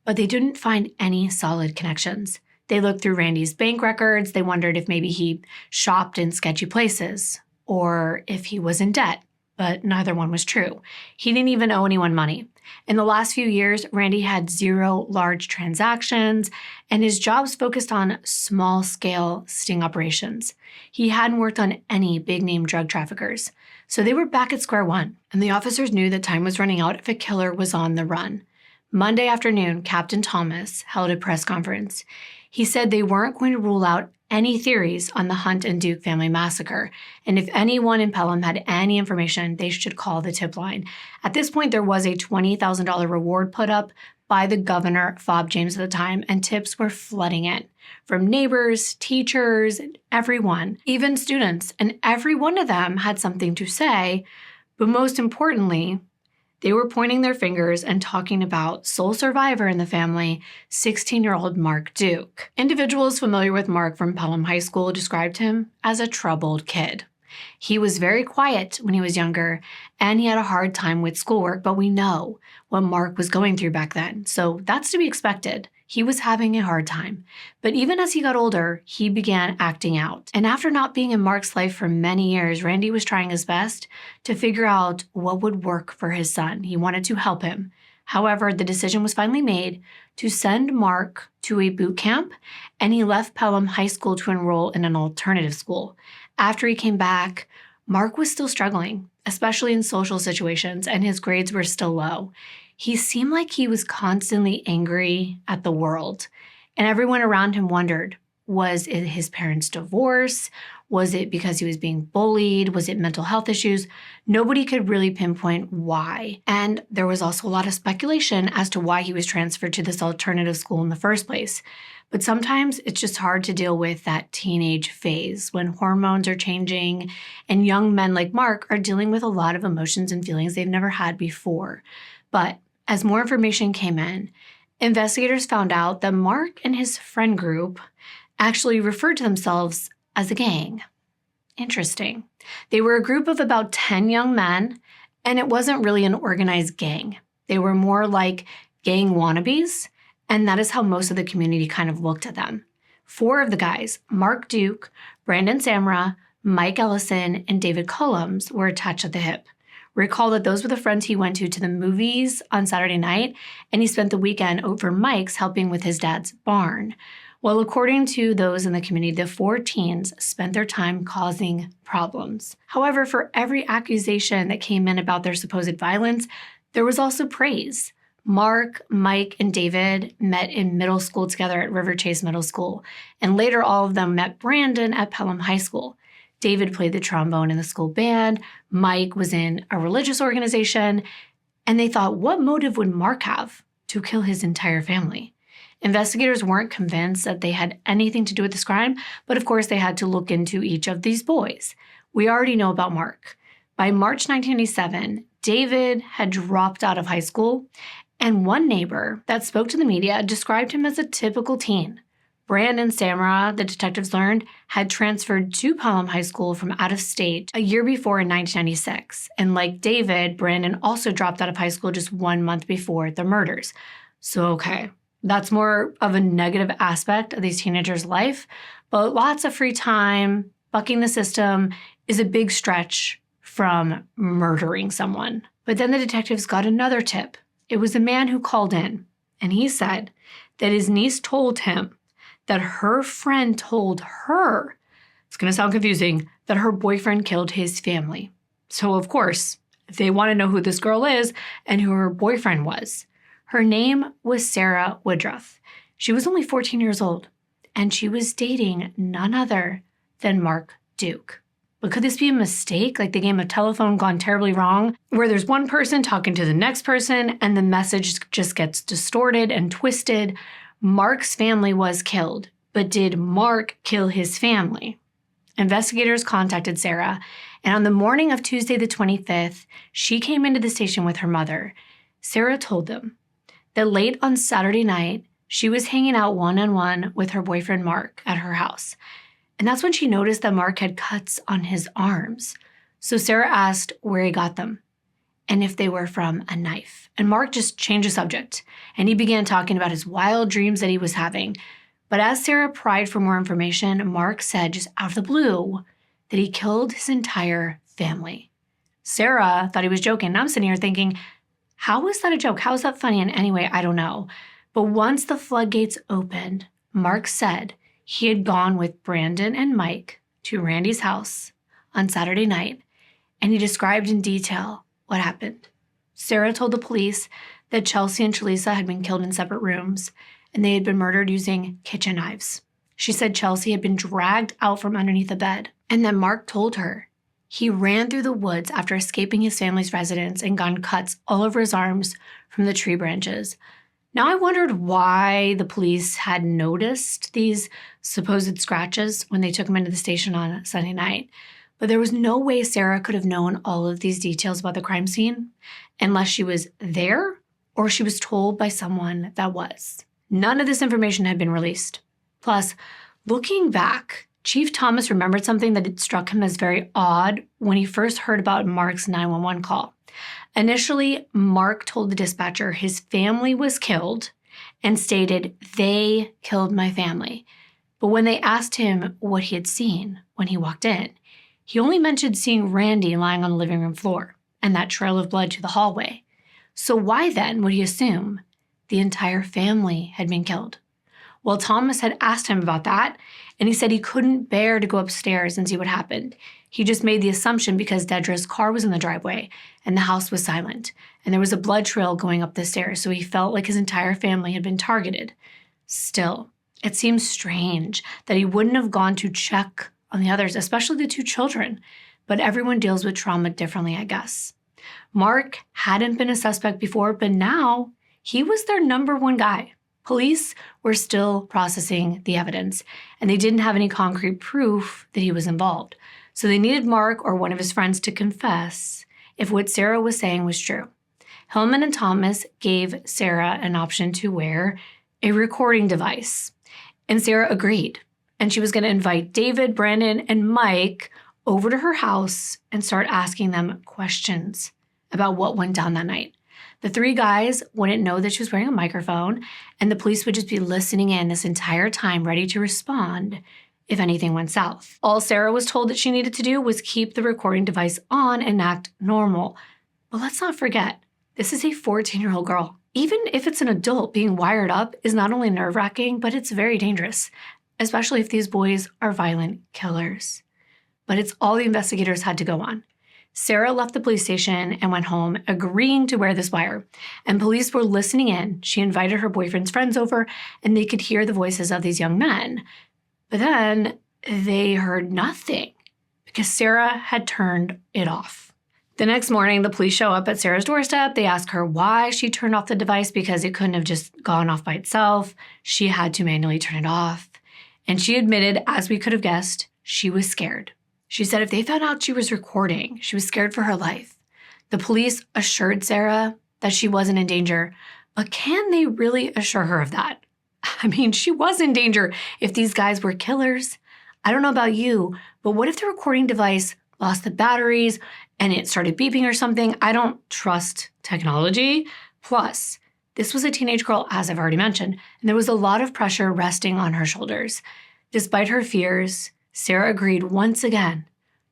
But they didn't find any solid connections. They looked through Randy's bank records. They wondered if maybe he shopped in sketchy places or if he was in debt. But neither one was true. He didn't even owe anyone money. In the last few years, Randy had 0 large transactions, and his jobs focused on small-scale sting operations. He hadn't worked on any big-name drug traffickers. So they were back at square one, and the officers knew that time was running out if a killer was on the run. Monday afternoon, Captain Thomas held a press conference. He said they weren't going to rule out any theories on the Hunt and Duke family massacre, and if anyone in Pelham had any information, they should call the tip line. At this point, there was a $20,000 reward put up by the governor, Fob James, at the time, and tips were flooding in from neighbors, teachers, everyone, even students, and every one of them had something to say, but most importantly, they were pointing their fingers and talking about sole survivor in the family, 16-year-old Mark Duke. Individuals familiar with Mark from Pelham High School described him as a troubled kid. He was very quiet when he was younger, and he had a hard time with schoolwork, but we know what Mark was going through back then, so that's to be expected. He was having a hard time. But even as he got older, he began acting out. And after not being in Mark's life for many years, Randy was trying his best to figure out what would work for his son. He wanted to help him. However, the decision was finally made to send Mark to a boot camp, and he left Pelham High School to enroll in an alternative school. After he came back, Mark was still struggling, especially in social situations, and his grades were still low. He seemed like he was constantly angry at the world, and everyone around him wondered, was it his parents' divorce? Was it because he was being bullied? Was it mental health issues? Nobody could really pinpoint why. And there was also a lot of speculation as to why he was transferred to this alternative school in the first place. But sometimes it's just hard to deal with that teenage phase when hormones are changing and young men like Mark are dealing with a lot of emotions and feelings they've never had before. But as more information came in, investigators found out that Mark and his friend group actually referred to themselves as a gang. Interesting. They were a group of about 10 young men, and it wasn't really an organized gang. They were more like gang wannabes, and that is how most of the community kind of looked at them. 4 of the guys, Mark Duke, Brandon Samra, Mike Ellison, and David Cullums, were attached at the hip. Recall that those were the friends he went to the movies on Saturday night, and he spent the weekend over Mike's helping with his dad's barn. Well, according to those in the community, the 4 teens spent their time causing problems. However, for every accusation that came in about their supposed violence, there was also praise. Mark, Mike, and David met in middle school together at River Chase Middle School, and later all of them met Brandon at Pelham High School. David played the trombone in the school band, Mike was in a religious organization, and they thought, what motive would Mark have to kill his entire family? Investigators weren't convinced that they had anything to do with this crime, but of course they had to look into each of these boys. We already know about Mark. By March 1987, David had dropped out of high school, and one neighbor that spoke to the media described him as a typical teen. Brandon Samra, the detectives learned, had transferred to Pelham High School from out of state a year before in 1996. And like David, Brandon also dropped out of high school just 1 month before the murders. So, okay, that's more of a negative aspect of these teenagers' life, but lots of free time, bucking the system is a big stretch from murdering someone. But then the detectives got another tip. It was a man who called in, and he said that his niece told him that her friend told her, it's going to sound confusing, that her boyfriend killed his family. So, of course, They want to know who this girl is and who her boyfriend was. Her name was Sarah Woodruff. She was only 14 years old, and she was dating none other than Mark Duke. But could this be a mistake, like the game of telephone gone terribly wrong, where there's one person talking to the next person and the message just gets distorted and twisted? Mark's family was killed, but did Mark kill his family? Investigators contacted Sarah, and on the morning of Tuesday the 25th, she came into the station with her mother. Sarah told them that late on Saturday night, she was hanging out one-on-one with her boyfriend Mark at her house. And that's when she noticed that Mark had cuts on his arms. So Sarah asked where he got them and if they were from a knife. And Mark just changed the subject, and he began talking about his wild dreams that he was having. But as Sarah pried for more information, Mark said just out of the blue that he killed his entire family. Sarah thought he was joking. And I'm sitting here thinking, how is that a joke? How is that funny? And anyway, I don't know. But once the floodgates opened, Mark said he had gone with Brandon and Mike to Randy's house on Saturday night, and he described in detail what happened. Sarah told the police that Chelsea and Trelisa had been killed in separate rooms, and they had been murdered using kitchen knives. She said Chelsea had been dragged out from underneath the bed, and then Mark told her he ran through the woods after escaping his family's residence and gotten cuts all over his arms from the tree branches. Now, I wondered why the police had noticed these supposed scratches when they took him into the station on Sunday night, but there was no way Sarah could have known all of these details about the crime scene unless she was there or she was told by someone that was. None of this information had been released. Plus, looking back, Chief Thomas remembered something that had struck him as very odd when he first heard about Mark's 911 call. Initially, Mark told the dispatcher his family was killed and stated, "They killed my family." But when they asked him what he had seen when he walked in, he only mentioned seeing Randy lying on the living room floor and that trail of blood to the hallway. So why then would he assume the entire family had been killed? Well, Thomas had asked him about that, and he said he couldn't bear to go upstairs and see what happened. He just made the assumption because Dedra's car was in the driveway and the house was silent, and there was a blood trail going up the stairs, so he felt like his entire family had been targeted. Still, it seems strange that he wouldn't have gone to check on the others, especially the two children, but everyone deals with trauma differently, I guess. Mark hadn't been a suspect before, but now he was their number one guy. Police were still processing the evidence, and they didn't have any concrete proof that he was involved. So they needed Mark or one of his friends to confess if what Sarah was saying was true. Hillman and Thomas gave Sarah an option to wear a recording device, and Sarah agreed. And she was going to invite David, Brandon, and Mike over to her house and start asking them questions about what went down that night. The three guys wouldn't know that she was wearing a microphone, and the police would just be listening in this entire time, ready to respond if anything went south. All Sarah was told that she needed to do was keep the recording device on and act normal. But let's not forget, this is a 14-year-old girl. Even if it's an adult, being wired up is not only nerve-wracking, but it's very dangerous, especially if these boys are violent killers. But it's all the investigators had to go on. Sarah left the police station and went home, agreeing to wear this wire. And police were listening in. She invited her boyfriend's friends over, and they could hear the voices of these young men. But then they heard nothing because Sarah had turned it off. The next morning, the police show up at Sarah's doorstep. They ask her why she turned off the device because it couldn't have just gone off by itself. She had to manually turn it off. And she admitted, as we could have guessed, she was scared. She said if they found out she was recording, she was scared for her life. The police assured Sarah that she wasn't in danger, but can they really assure her of that? I mean, she was in danger if these guys were killers. I don't know about you, but what if the recording device lost the batteries and it started beeping or something? I don't trust technology. Plus, this was a teenage girl, as I've already mentioned, and there was a lot of pressure resting on her shoulders. Despite her fears, Sarah agreed once again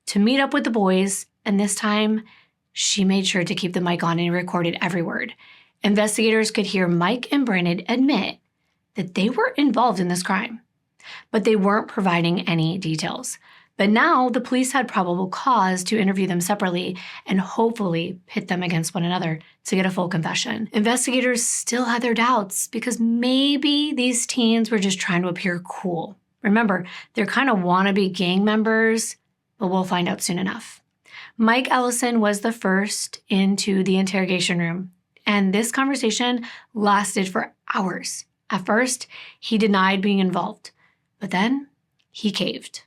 to meet up with the boys, and this time she made sure to keep the mic on and recorded every word. Investigators could hear Mike and Brandon admit that they were involved in this crime, but they weren't providing any details. But now the police had probable cause to interview them separately and hopefully pit them against one another to get a full confession. Investigators still had their doubts because maybe these teens were just trying to appear cool. Remember, they're kind of wannabe gang members, but we'll find out soon enough. Mike Ellison was the first into the interrogation room, and this conversation lasted for hours. At first, he denied being involved, but then he caved,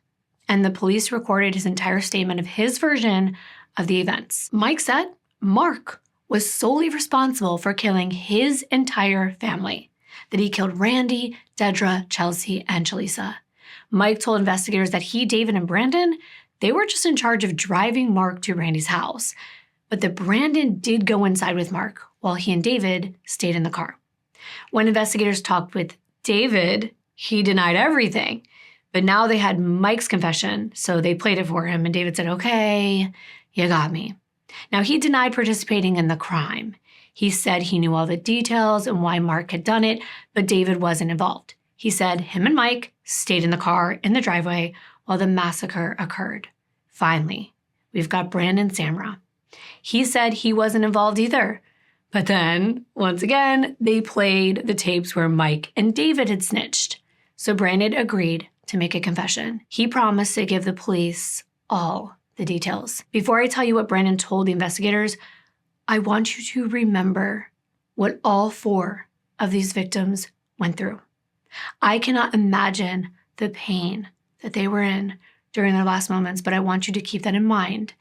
and the police recorded his entire statement of his version of the events. Mike said Mark was solely responsible for killing his entire family, that he killed Randy, Dedra, Chelsea, and Chalisa. Mike told investigators that he, David, and Brandon, they were just in charge of driving Mark to Randy's house, but that Brandon did go inside with Mark while he and David stayed in the car. When investigators talked with David, he denied everything, but now they had Mike's confession, so they played it for him, and David said, "Okay, you got me." Now, he denied participating in the crime. He said he knew all the details and why Mark had done it, but David wasn't involved. He said him and Mike stayed in the car in the driveway while the massacre occurred. Finally, we've got Brandon Samra. He said he wasn't involved either. But then, once again, they played the tapes where Mike and David had snitched. So Brandon agreed to make a confession. He promised to give the police all the details. Before I tell you what Brandon told the investigators, I want you to remember what all 4 of these victims went through. I cannot imagine the pain that they were in during their last moments, but I want you to keep that in mind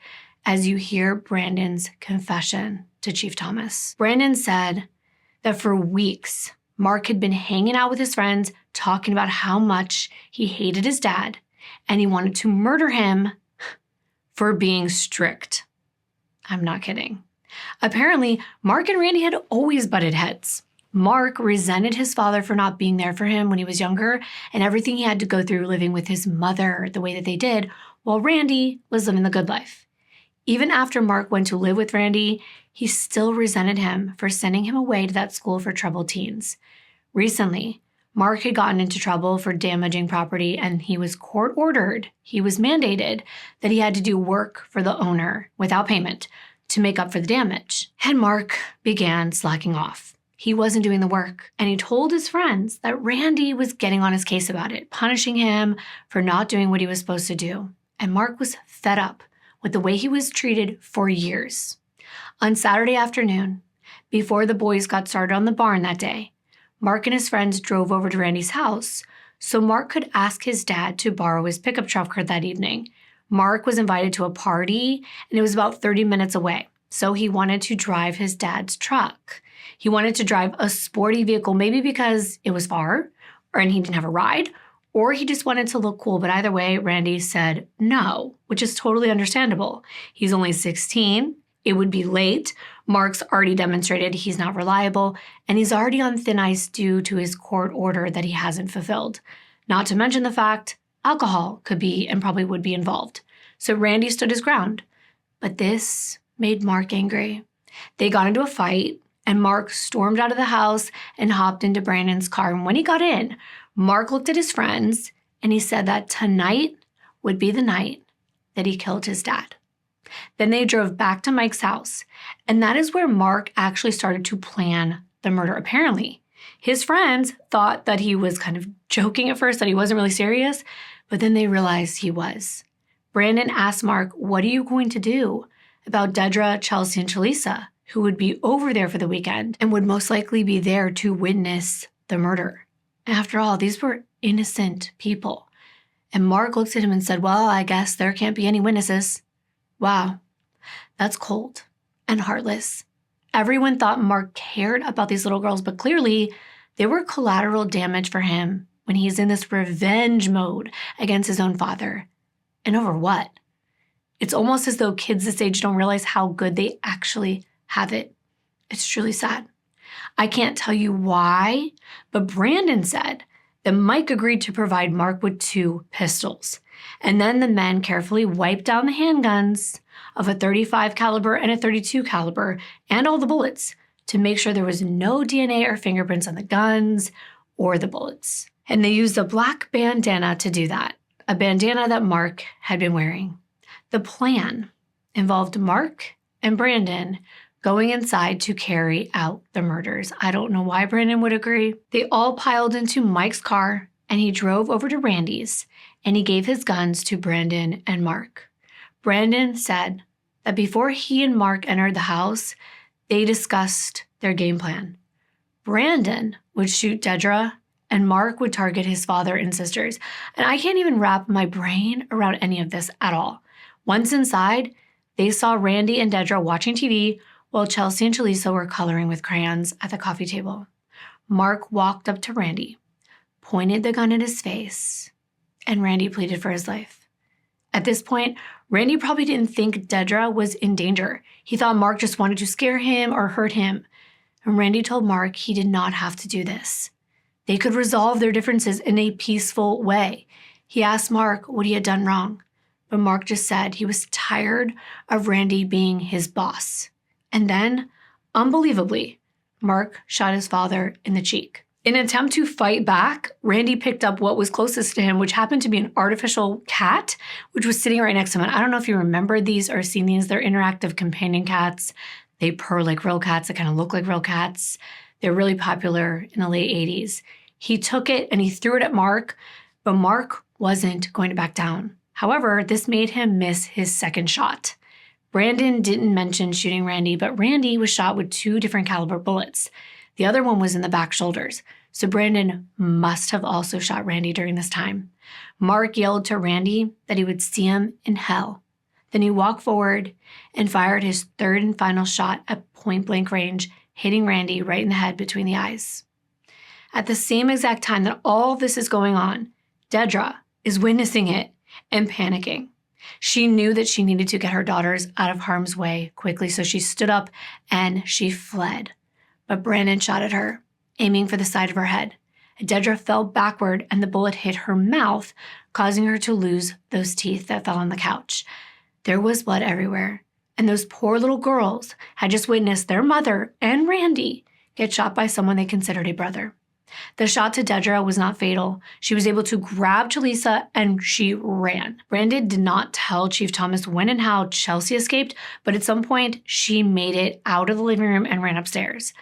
as you hear Brandon's confession to Chief Thomas. Brandon said that for weeks, Mark had been hanging out with his friends, talking about how much he hated his dad, and he wanted to murder him for being strict. I'm not kidding. Apparently, Mark and Randy had always butted heads. Mark resented his father for not being there for him when he was younger and everything he had to go through living with his mother the way that they did, while Randy was living the good life. Even after Mark went to live with Randy, he still resented him for sending him away to that school for troubled teens. Recently, Mark had gotten into trouble for damaging property and he was court-ordered. He was mandated that he had to do work for the owner without payment to make up for the damage. And Mark began slacking off. He wasn't doing the work, and he told his friends that Randy was getting on his case about it, punishing him for not doing what he was supposed to do. And Mark was fed up with the way he was treated for years. On Saturday afternoon, before the boys got started on the barn that day, Mark and his friends drove over to Randy's house so Mark could ask his dad to borrow his pickup truck that evening. Mark was invited to a party, and it was about 30 minutes away, so he wanted to drive his dad's truck. He wanted to drive a sporty vehicle, maybe because it was far, and he didn't have a ride, or he just wanted to look cool. But either way, Randy said no, which is totally understandable. He's only 16. It would be late. Mark's already demonstrated he's not reliable, and he's already on thin ice due to his court order that he hasn't fulfilled. Not to mention the fact alcohol could be and probably would be involved. So Randy stood his ground. But this made Mark angry. They got into a fight, and Mark stormed out of the house and hopped into Brandon's car. And when he got in, Mark looked at his friends, and he said that tonight would be the night that he killed his dad. Then they drove back to Mike's house, and that is where Mark actually started to plan the murder. Apparently, his friends thought that he was kind of joking at first, that he wasn't really serious, but then they realized he was. Brandon asked Mark, "What are you going to do about Dedra, Chelsea, and Chalisa, who would be over there for the weekend and would most likely be there to witness the murder?" After all, these were innocent people. And Mark looked at him and said, "Well, I guess there can't be any witnesses." Wow, that's cold and heartless. Everyone thought Mark cared about these little girls, but clearly they were collateral damage for him when he's in this revenge mode against his own father. And over what? It's almost as though kids this age don't realize how good they actually have it. It's truly sad. I can't tell you why, but Brandon said that Mike agreed to provide Mark with 2 pistols. And then the men carefully wiped down the handguns of a .35 caliber and a .32 caliber and all the bullets to make sure there was no DNA or fingerprints on the guns or the bullets. And they used a black bandana to do that. a bandana that Mark had been wearing. The plan involved Mark and Brandon going inside to carry out the murders. I don't know why Brandon would agree. They all piled into Mike's car, and he drove over to Randy's, and he gave his guns to Brandon and Mark. Brandon said that before he and Mark entered the house, they discussed their game plan. Brandon would shoot Dedra, and Mark would target his father and sisters. And I can't even wrap my brain around any of this at all. Once inside, they saw Randy and Dedra watching TV while Chelsea and Chalisa were coloring with crayons at the coffee table. Mark walked up to Randy, pointed the gun at his face, and Randy pleaded for his life. At this point, Randy probably didn't think Dedra was in danger. He thought Mark just wanted to scare him or hurt him. And Randy told Mark he did not have to do this. They could resolve their differences in a peaceful way. He asked Mark what he had done wrong, but Mark just said he was tired of Randy being his boss. And then, unbelievably, Mark shot his father in the cheek. In an attempt to fight back, Randy picked up what was closest to him, which happened to be an artificial cat, which was sitting right next to him. And I don't know if you remember these or seen these. They're interactive companion cats. They purr like real cats. They kind of look like real cats. They're really popular in the late 80s. He took it and he threw it at Mark, but Mark wasn't going to back down. However, this made him miss his second shot. Brandon didn't mention shooting Randy, but Randy was shot with 2 different caliber bullets. The other one was in the back shoulders, so Brandon must have also shot Randy during this time. Mark yelled to Randy that he would see him in hell. Then he walked forward and fired his third and final shot at point-blank range, hitting Randy right in the head between the eyes. At the same exact time that all this is going on, Dedra is witnessing it and panicking. She knew that she needed to get her daughters out of harm's way quickly, so she stood up and she fled. But Brandon shot at her, aiming for the side of her head. Dedra fell backward and the bullet hit her mouth, causing her to lose those teeth that fell on the couch. There was blood everywhere, and those poor little girls had just witnessed their mother and Randy get shot by someone they considered a brother. The shot to Dedra was not fatal. She was able to grab Chalisa and she ran. Brandon did not tell Chief Thomas when and how Chelsea escaped, but at some point she made it out of the living room and ran upstairs.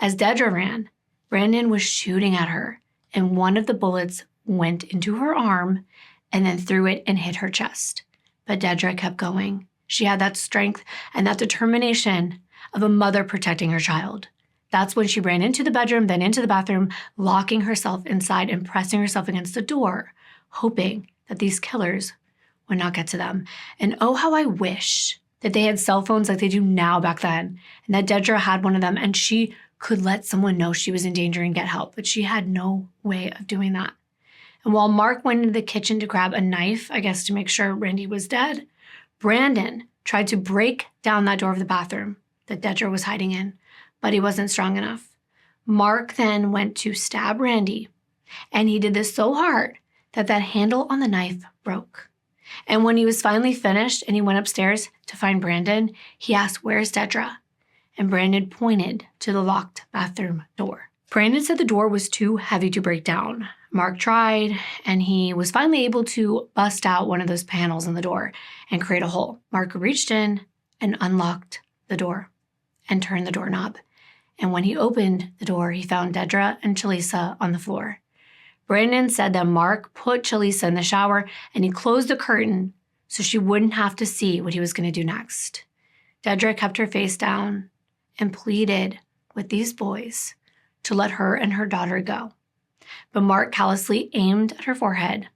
As Dedra ran, Brandon was shooting at her, and one of the bullets went into her arm and then through it and hit her chest. But Dedra kept going. She had that strength and that determination of a mother protecting her child. That's when she ran into the bedroom, then into the bathroom, locking herself inside and pressing herself against the door, hoping that these killers would not get to them. And oh, how I wish that they had cell phones like they do now back then, and that Dedra had one of them and she could let someone know she was in danger and get help, but she had no way of doing that. And while Mark went into the kitchen to grab a knife, I guess to make sure Randy was dead, Brandon tried to break down that door of the bathroom that Dedra was hiding in, but he wasn't strong enough. Mark then went to stab Randy, and he did this so hard that that handle on the knife broke. And when he was finally finished and he went upstairs to find Brandon, he asked, "Where's Dedra?" And Brandon pointed to the locked bathroom door. Brandon said the door was too heavy to break down. Mark tried, and he was finally able to bust out one of those panels in the door and create a hole. Mark reached in and unlocked the door and turned the doorknob. And when he opened the door, he found Dedra and Chalisa on the floor. Brandon said that Mark put Chalisa in the shower and he closed the curtain so she wouldn't have to see what he was going to do next. Dedra kept her face down and pleaded with these boys to let her and her daughter go. But Mark callously aimed at her forehead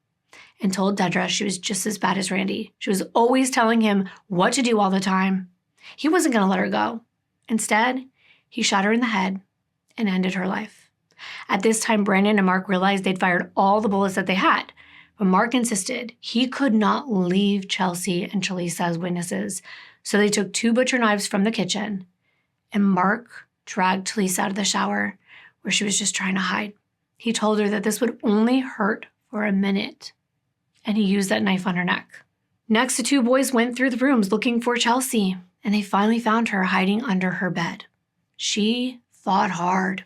and told Dedra she was just as bad as Randy. She was always telling him what to do all the time. He wasn't going to let her go. Instead, he shot her in the head and ended her life. At this time, Brandon and Mark realized they'd fired all the bullets that they had, but Mark insisted he could not leave Chelsea and Chalisa as witnesses, so they took 2 butcher knives from the kitchen, and Mark dragged Chalisa out of the shower where she was just trying to hide. He told her that this would only hurt for a minute, and he used that knife on her neck. Next, the 2 boys went through the rooms looking for Chelsea, and they finally found her hiding under her bed. She fought hard,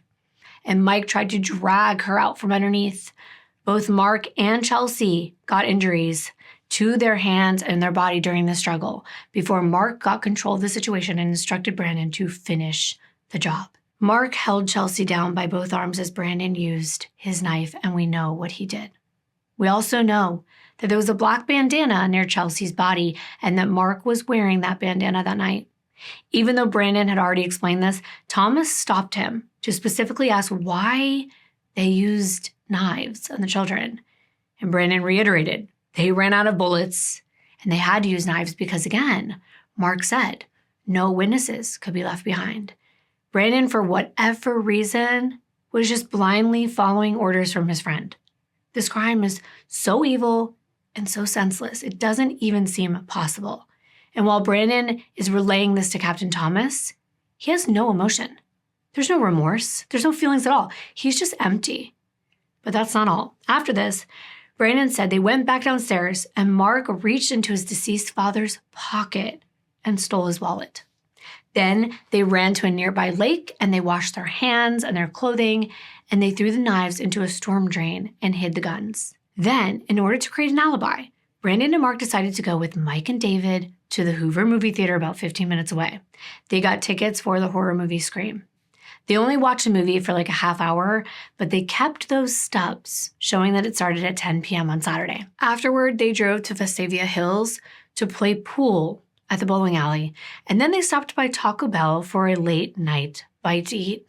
and Mike tried to drag her out from underneath, Both Mark and Chelsea got injuries to their hands and their body during the struggle before Mark got control of the situation and instructed Brandon to finish the job. Mark held Chelsea down by both arms as Brandon used his knife, and we know what he did. We also know that there was a black bandana near Chelsea's body and that Mark was wearing that bandana that night. Even though Brandon had already explained this, Thomas stopped him to specifically ask why they used knives on the children. And Brandon reiterated, they ran out of bullets and they had to use knives because, again, Mark said no witnesses could be left behind. Brandon, for whatever reason, was just blindly following orders from his friend. This crime is so evil and so senseless, it doesn't even seem possible. And while Brandon is relaying this to Captain Thomas, he has no emotion. There's no remorse. There's no feelings at all. He's just empty. But that's not all. After this, Brandon said they went back downstairs and Mark reached into his deceased father's pocket and stole his wallet. Then they ran to a nearby lake and they washed their hands and their clothing and they threw the knives into a storm drain and hid the guns. Then, in order to create an alibi, Brandon and Mark decided to go with Mike and David to the Hoover movie theater about 15 minutes away. They got tickets for the horror movie Scream. They only watched the movie for like a half hour, but they kept those stubs showing that it started at 10 p.m. on Saturday. Afterward, they drove to Vestavia Hills to play pool at the bowling alley, and then they stopped by Taco Bell for a late night bite to eat.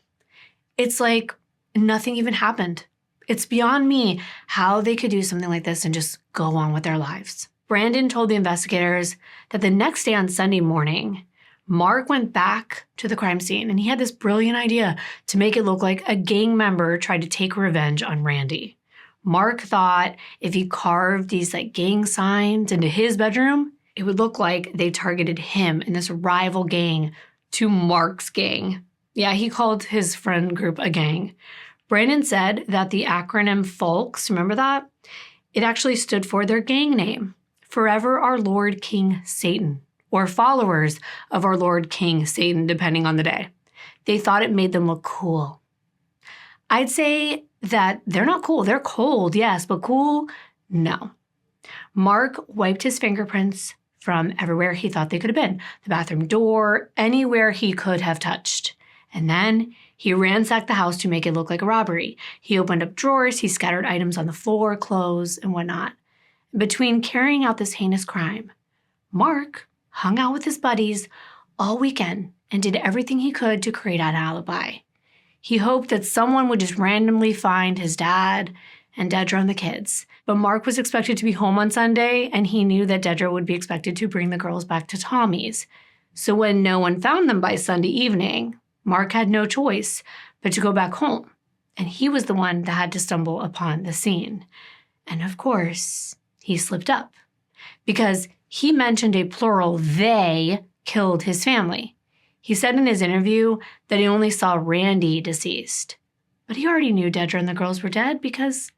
It's like nothing even happened. It's beyond me how they could do something like this and just go on with their lives. Brandon told the investigators that the next day on Sunday morning, Mark went back to the crime scene and he had this brilliant idea to make it look like a gang member tried to take revenge on Randy. Mark thought if he carved these gang signs into his bedroom, it would look like they targeted him in this rival gang to Mark's gang. Yeah, he called his friend group a gang. Brandon said that the acronym FOLKS, remember that? It actually stood for their gang name, Forever Our Lord King Satan, or followers of our Lord King Satan, depending on the day. They thought it made them look cool. I'd say that they're not cool. They're cold, yes, but cool, no. Mark wiped his fingerprints from everywhere he thought they could have been, the bathroom door, anywhere he could have touched. And then he ransacked the house to make it look like a robbery. He opened up drawers, he scattered items on the floor, clothes, and whatnot. Between carrying out this heinous crime, Mark hung out with his buddies all weekend and did everything he could to create an alibi. He hoped that someone would just randomly find his dad and Dedra and the kids. But Mark was expected to be home on Sunday, and he knew that Dedra would be expected to bring the girls back to Tommy's. So when no one found them by Sunday evening, Mark had no choice but to go back home. And he was the one that had to stumble upon the scene. And of course, he slipped up because he mentioned a plural they killed his family. He said in his interview that he only saw Randy deceased. But he already knew Dedra and the girls were dead because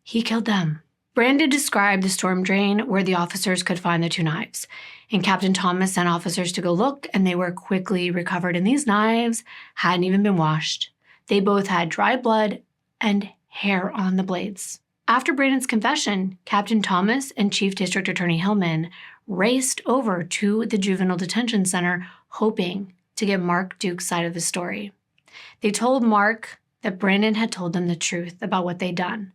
he killed them. Brandon described the storm drain where the officers could find the two knives. And Captain Thomas sent officers to go look, and they were quickly recovered. And these knives hadn't even been washed. They both had dry blood and hair on the blades. After Brandon's confession, Captain Thomas and Chief District Attorney Hillman raced over to the juvenile detention center, hoping to get Mark Duke's side of the story. They told Mark that Brandon had told them the truth about what they'd done.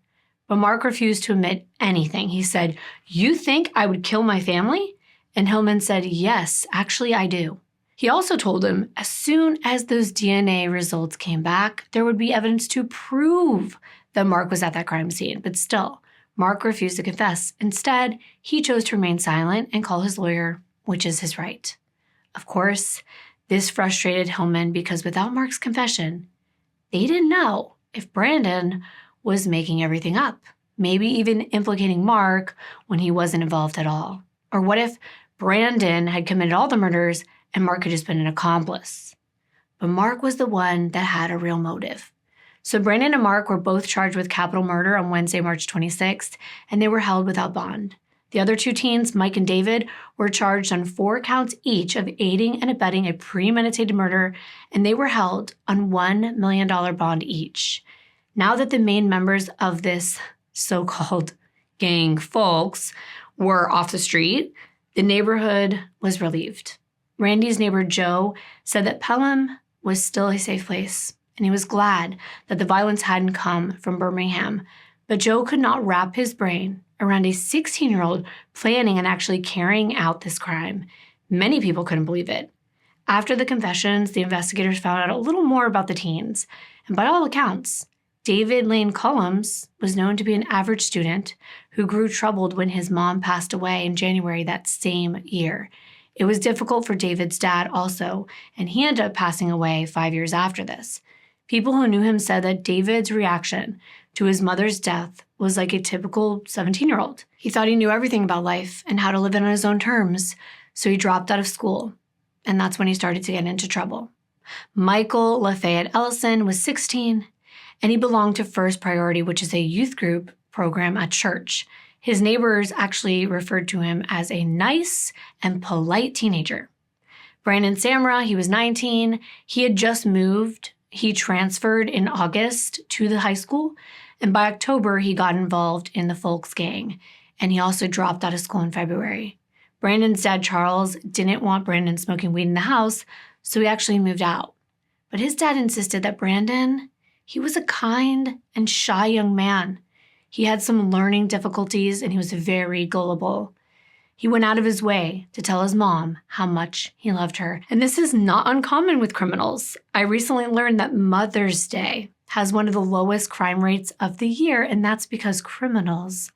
But Mark refused to admit anything. He said, "You think I would kill my family?" And Hillman said, "Yes, actually I do." He also told him as soon as those DNA results came back, there would be evidence to prove that Mark was at that crime scene. But still, Mark refused to confess. Instead, he chose to remain silent and call his lawyer, which is his right. Of course, this frustrated Hillman because without Mark's confession, they didn't know if Brandon was making everything up, maybe even implicating Mark when he wasn't involved at all. Or what if Brandon had committed all the murders and Mark had just been an accomplice? But Mark was the one that had a real motive. So Brandon and Mark were both charged with capital murder on Wednesday, March 26th, and they were held without bond. The other two teens, Mike and David, were charged on 4 counts each of aiding and abetting a premeditated murder, and they were held on $1 million bond each. Now that the main members of this so-called gang folks were off the street, the neighborhood was relieved. Randy's neighbor Joe said that Pelham was still a safe place, and he was glad that the violence hadn't come from Birmingham. But Joe could not wrap his brain around a 16-year-old planning and actually carrying out this crime. Many people couldn't believe it. After the confessions, the investigators found out a little more about the teens. And by all accounts, David Lane Collins was known to be an average student who grew troubled when his mom passed away in January that same year. It was difficult for David's dad also, and he ended up passing away 5 years after this. People who knew him said that David's reaction to his mother's death was like a typical 17-year-old. He thought he knew everything about life and how to live it on his own terms, so he dropped out of school, and that's when he started to get into trouble. Michael Lafayette Ellison was 16, and he belonged to First Priority, which is a youth group program at church. His neighbors actually referred to him as a nice and polite teenager. Brandon Samra, he was 19. He had just moved. He transferred in August to the high school, and by October, he got involved in the Folks gang, and he also dropped out of school in February. Brandon's dad, Charles, didn't want Brandon smoking weed in the house, so he actually moved out. But his dad insisted that Brandon, he was a kind and shy young man. He had some learning difficulties, and he was very gullible. He went out of his way to tell his mom how much he loved her. And this is not uncommon with criminals. I recently learned that Mother's Day has one of the lowest crime rates of the year, and that's because criminals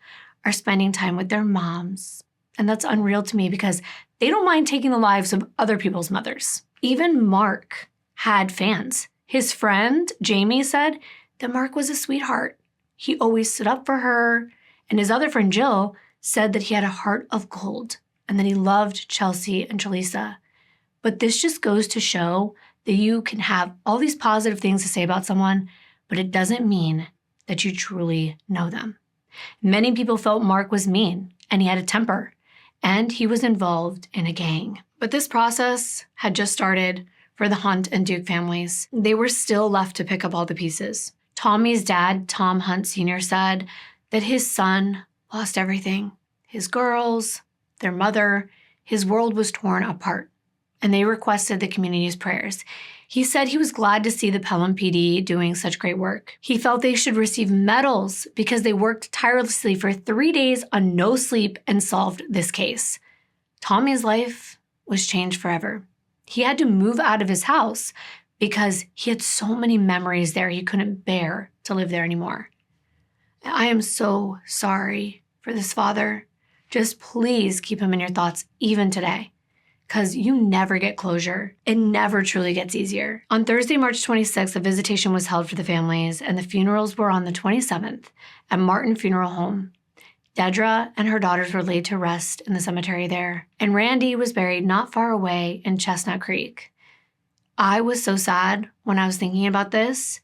are spending time with their moms. And that's unreal to me because they don't mind taking the lives of other people's mothers. Even Mark had fans. His friend, Jamie, said that Mark was a sweetheart. He always stood up for her. And his other friend, Jill, said that he had a heart of gold and that he loved Chelsea and Jaleesa. But this just goes to show that you can have all these positive things to say about someone, but it doesn't mean that you truly know them. Many people felt Mark was mean and he had a temper, and he was involved in a gang. But this process had just started for the Hunt and Duke families. They were still left to pick up all the pieces. Tommy's dad, Tom Hunt Sr., said that his son lost everything. His girls, their mother, his world was torn apart, and they requested the community's prayers. He said he was glad to see the Pelham PD doing such great work. He felt they should receive medals because they worked tirelessly for 3 days on no sleep and solved this case. Tommy's life was changed forever. He had to move out of his house because he had so many memories there he couldn't bear to live there anymore. I am so sorry for this father. Just please keep him in your thoughts even today, because you never get closure. It never truly gets easier. On Thursday, March 26th, a visitation was held for the families, and the funerals were on the 27th at Martin Funeral Home. Dedra and her daughters were laid to rest in the cemetery there, and Randy was buried not far away in Chestnut Creek. I was so sad when I was thinking about this,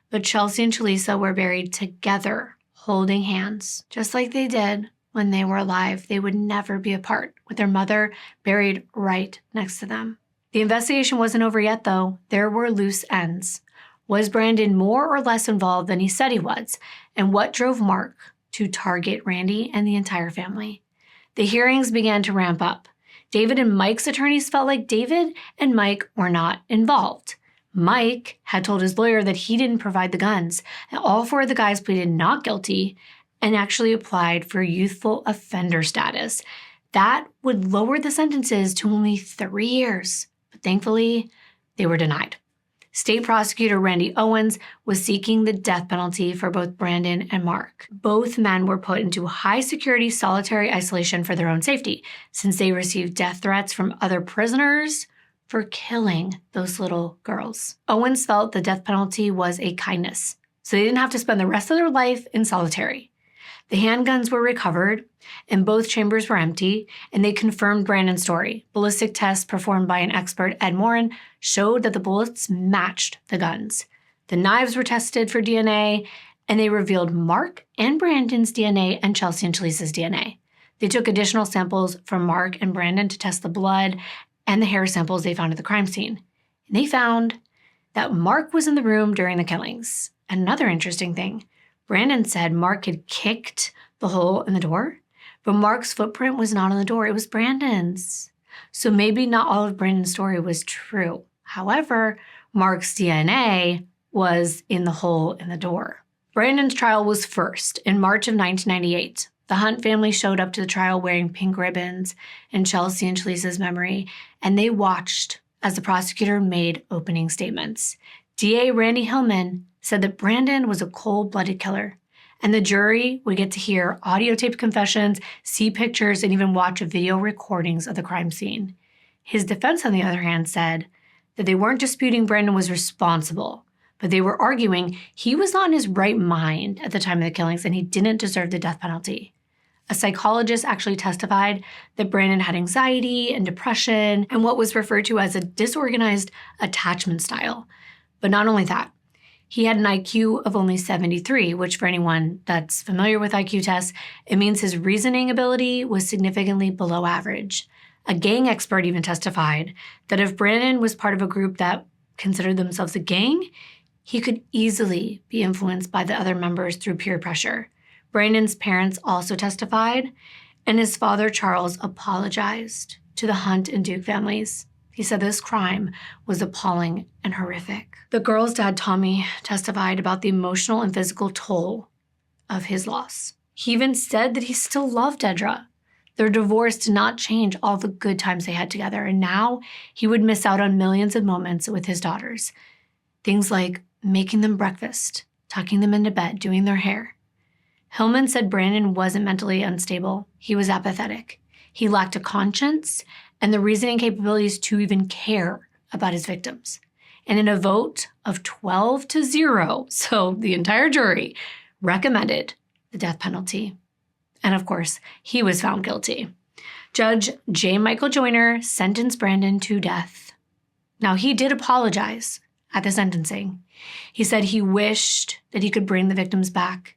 but Chelsea and Jaleesa were buried together, holding hands, just like they did when they were alive. They would never be apart, with their mother buried right next to them. The investigation wasn't over yet, though. There were loose ends. Was Brandon more or less involved than he said he was? And what drove Mark to target Randy and the entire family? The hearings began to ramp up. David and Mike's attorneys felt like David and Mike were not involved. Mike had told his lawyer that he didn't provide the guns, and all four of the guys pleaded not guilty and actually applied for youthful offender status. That would lower the sentences to only 3 years, but thankfully, they were denied. State prosecutor Randy Owens was seeking the death penalty for both Brandon and Mark. Both men were put into high-security solitary isolation for their own safety, since they received death threats from other prisoners for killing those little girls. Owens felt the death penalty was a kindness, so they didn't have to spend the rest of their life in solitary. The handguns were recovered, and both chambers were empty, and they confirmed Brandon's story. Ballistic tests performed by an expert, Ed Morin, showed that the bullets matched the guns. The knives were tested for DNA, and they revealed Mark and Brandon's DNA and Chelsea and Jaleesa's DNA. They took additional samples from Mark and Brandon to test the blood and the hair samples they found at the crime scene. And they found that Mark was in the room during the killings. Another interesting thing, Brandon said Mark had kicked the hole in the door, but Mark's footprint was not on the door. It was Brandon's. So maybe not all of Brandon's story was true. However, Mark's DNA was in the hole in the door. Brandon's trial was first in March of 1998. The Hunt family showed up to the trial wearing pink ribbons in Chelsea and Shalisa's memory, and they watched as the prosecutor made opening statements. DA Randy Hillman said that Brandon was a cold-blooded killer, and the jury would get to hear audio-taped confessions, see pictures, and even watch video recordings of the crime scene. His defense, on the other hand, said that they weren't disputing Brandon was responsible, but they were arguing he was not in his right mind at the time of the killings and he didn't deserve the death penalty. A psychologist actually testified that Brandon had anxiety and depression and what was referred to as a disorganized attachment style. But not only that, he had an IQ of only 73, which for anyone that's familiar with IQ tests, it means his reasoning ability was significantly below average. A gang expert even testified that if Brandon was part of a group that considered themselves a gang, he could easily be influenced by the other members through peer pressure. Brandon's parents also testified, and his father, Charles, apologized to the Hunt and Duke families. He said this crime was appalling and horrific. The girl's dad, Tommy, testified about the emotional and physical toll of his loss. He even said that he still loved Dedra. Their divorce did not change all the good times they had together, and now he would miss out on millions of moments with his daughters. Things like making them breakfast, tucking them into bed, doing their hair. Hillman said Brandon wasn't mentally unstable. He was apathetic. He lacked a conscience and the reasoning capabilities to even care about his victims. And in a vote of 12-0, so the entire jury recommended the death penalty. And of course, he was found guilty. Judge J. Michael Joyner sentenced Brandon to death. Now, he did apologize at the sentencing. He said he wished that he could bring the victims back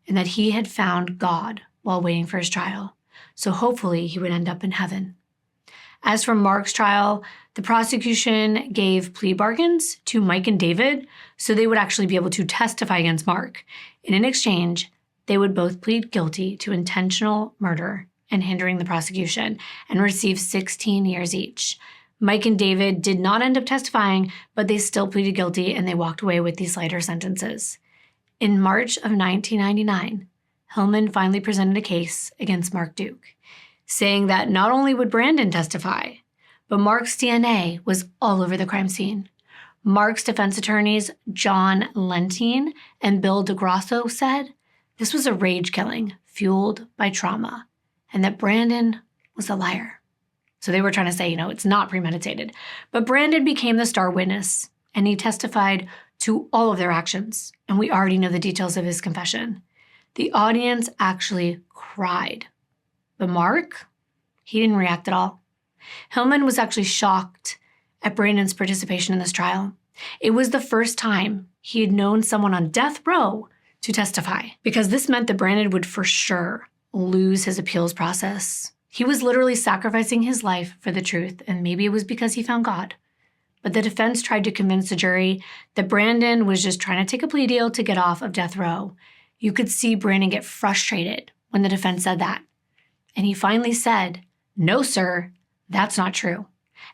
and that he had found God while waiting for his trial. So hopefully he would end up in heaven. As for Mark's trial, the prosecution gave plea bargains to Mike and David so they would actually be able to testify against Mark. And in exchange, they would both plead guilty to intentional murder and hindering the prosecution and receive 16 years each. Mike and David did not end up testifying, but they still pleaded guilty and they walked away with these lighter sentences. In March of 1999, Hillman finally presented a case against Mark Duke, saying that not only would Brandon testify, but Mark's DNA was all over the crime scene. Mark's defense attorneys, John Lentine and Bill DeGrasso, said this was a rage killing fueled by trauma and that Brandon was a liar. So they were trying to say, it's not premeditated. But Brandon became the star witness and he testified to all of their actions. And we already know the details of his confession. The audience actually cried. But Mark, he didn't react at all. Hillman was actually shocked at Brandon's participation in this trial. It was the first time he had known someone on death row to testify, because this meant that Brandon would for sure lose his appeals process. He was literally sacrificing his life for the truth, and maybe it was because he found God. But the defense tried to convince the jury that Brandon was just trying to take a plea deal to get off of death row. You could see Brandon get frustrated when the defense said that. And he finally said, "No, sir, that's not true."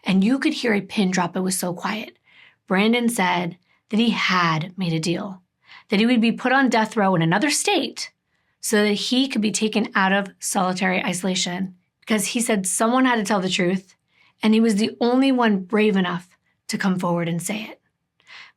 And you could hear a pin drop. It was so quiet. Brandon said that he had made a deal, that he would be put on death row in another state so that he could be taken out of solitary isolation, because he said someone had to tell the truth, and he was the only one brave enough to come forward and say it.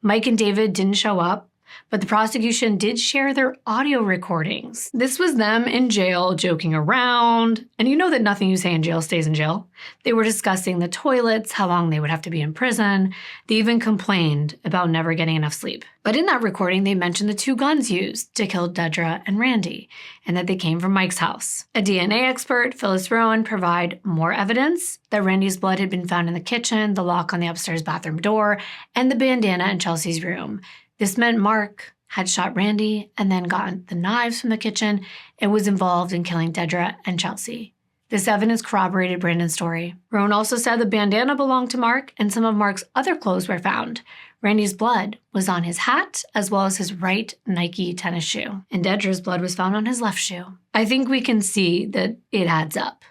Mike and David didn't show up, but the prosecution did share their audio recordings. This was them in jail joking around, and you know that nothing you say in jail stays in jail. They were discussing the toilets, how long they would have to be in prison. They even complained about never getting enough sleep. But in that recording, they mentioned the 2 guns used to kill Dedra and Randy, and that they came from Mike's house. A DNA expert, Phyllis Rowan, provided more evidence that Randy's blood had been found in the kitchen, the lock on the upstairs bathroom door, and the bandana in Chelsea's room. This meant Mark had shot Randy and then gotten the knives from the kitchen and was involved in killing Dedra and Chelsea. This evidence corroborated Brandon's story. Rowan also said the bandana belonged to Mark, and some of Mark's other clothes were found. Randy's blood was on his hat, as well as his right Nike tennis shoe. And Dedra's blood was found on his left shoe. I think we can see that it adds up.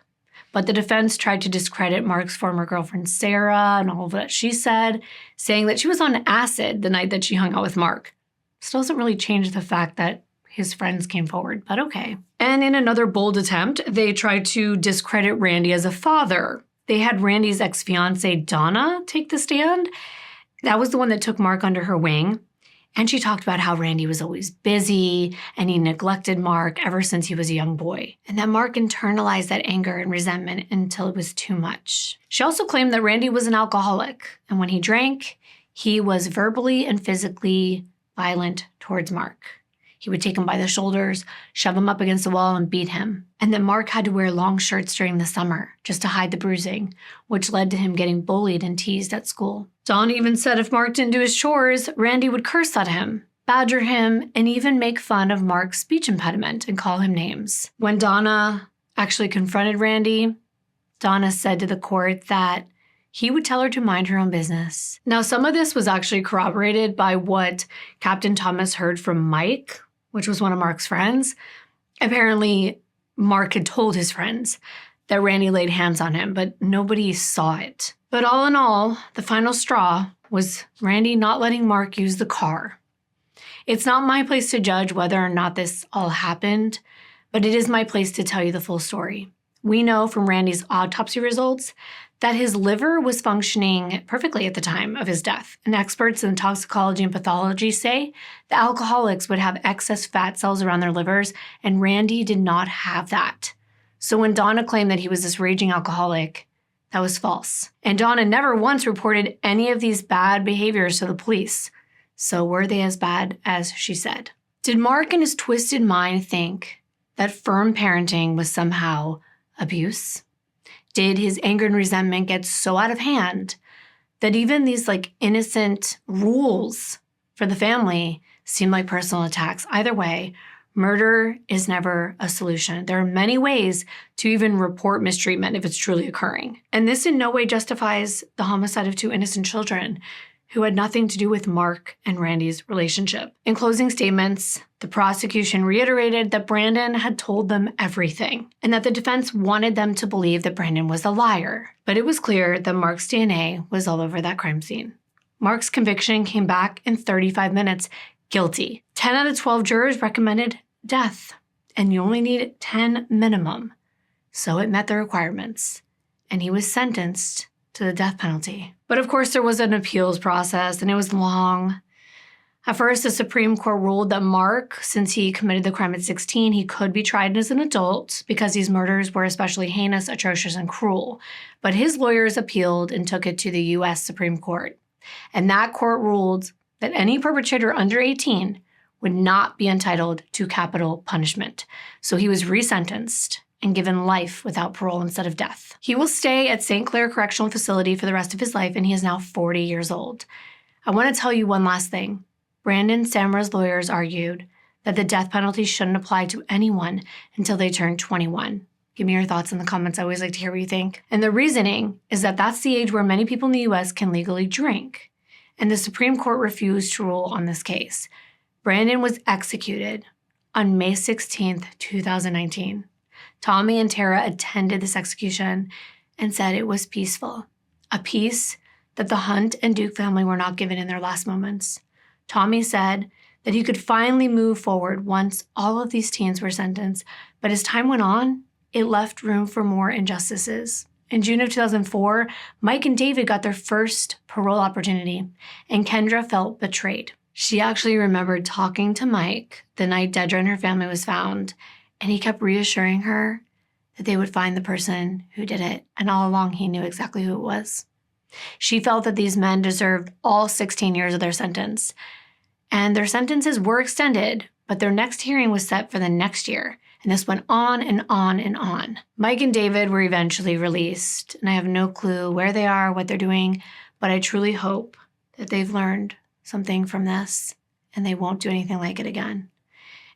But the defense tried to discredit Mark's former girlfriend, Sarah, and all of that she said, saying that she was on acid the night that she hung out with Mark. Still doesn't really change the fact that his friends came forward, but okay. And in another bold attempt, they tried to discredit Randy as a father. They had Randy's ex-fiancée, Donna, take the stand. That was the one that took Mark under her wing. And she talked about how Randy was always busy and he neglected Mark ever since he was a young boy. And that Mark internalized that anger and resentment until it was too much. She also claimed that Randy was an alcoholic. And when he drank, he was verbally and physically violent towards Mark. He would take him by the shoulders, shove him up against the wall, and beat him. And then Mark had to wear long shirts during the summer just to hide the bruising, which led to him getting bullied and teased at school. Dawn even said if Mark didn't do his chores, Randy would curse at him, badger him, and even make fun of Mark's speech impediment and call him names. When Donna actually confronted Randy, Donna said to the court that he would tell her to mind her own business. Now, some of this was actually corroborated by what Captain Thomas heard from Mike, which was one of Mark's friends. Apparently, Mark had told his friends that Randy laid hands on him, but nobody saw it. But all in all, the final straw was Randy not letting Mark use the car. It's not my place to judge whether or not this all happened, but it is my place to tell you the full story. We know from Randy's autopsy results that his liver was functioning perfectly at the time of his death. And experts in toxicology and pathology say the alcoholics would have excess fat cells around their livers, and Randy did not have that. So when Donna claimed that he was this raging alcoholic, that was false. And Donna never once reported any of these bad behaviors to the police. So were they as bad as she said? Did Mark in his twisted mind think that firm parenting was somehow abuse? Did his anger and resentment get so out of hand that even these innocent rules for the family seem like personal attacks? Either way, murder is never a solution. There are many ways to even report mistreatment if it's truly occurring. And this in no way justifies the homicide of two innocent children who had nothing to do with Mark and Randy's relationship. In closing statements, the prosecution reiterated that Brandon had told them everything and that the defense wanted them to believe that Brandon was a liar. But it was clear that Mark's DNA was all over that crime scene. Mark's conviction came back in 35 minutes, guilty. 10 out of 12 jurors recommended death, and you only need 10 minimum. So it met the requirements, and he was sentenced to the death penalty. But of course, there was an appeals process, and it was long. At first, the Supreme Court ruled that Mark, since he committed the crime at 16, he could be tried as an adult because these murders were especially heinous, atrocious, and cruel. But his lawyers appealed and took it to the U.S. Supreme Court. And that court ruled that any perpetrator under 18 would not be entitled to capital punishment. So he was resentenced and given life without parole instead of death. He will stay at St. Clair Correctional Facility for the rest of his life, and he is now 40 years old. I want to tell you one last thing. Brandon Samra's lawyers argued that the death penalty shouldn't apply to anyone until they turn 21. Give me your thoughts in the comments. I always like to hear what you think. And the reasoning is that that's the age where many people in the U.S. can legally drink. And the Supreme Court refused to rule on this case. Brandon was executed on May 16th, 2019. Tommy and Tara attended this execution and said it was peaceful, a peace that the Hunt and Duke family were not given in their last moments. Tommy said that he could finally move forward once all of these teens were sentenced, but as time went on, it left room for more injustices. In June of 2004, Mike and David got their first parole opportunity, and Kendra felt betrayed. She actually remembered talking to Mike the night Dedra and her family was found, and he kept reassuring her that they would find the person who did it, and all along he knew exactly who it was. She felt that these men deserved all 16 years of their sentence, and their sentences were extended, but their next hearing was set for the next year, and this went on and on and on. Mike and David were eventually released, and I have no clue where they are, what they're doing, but I truly hope that they've learned something from this, and they won't do anything like it again.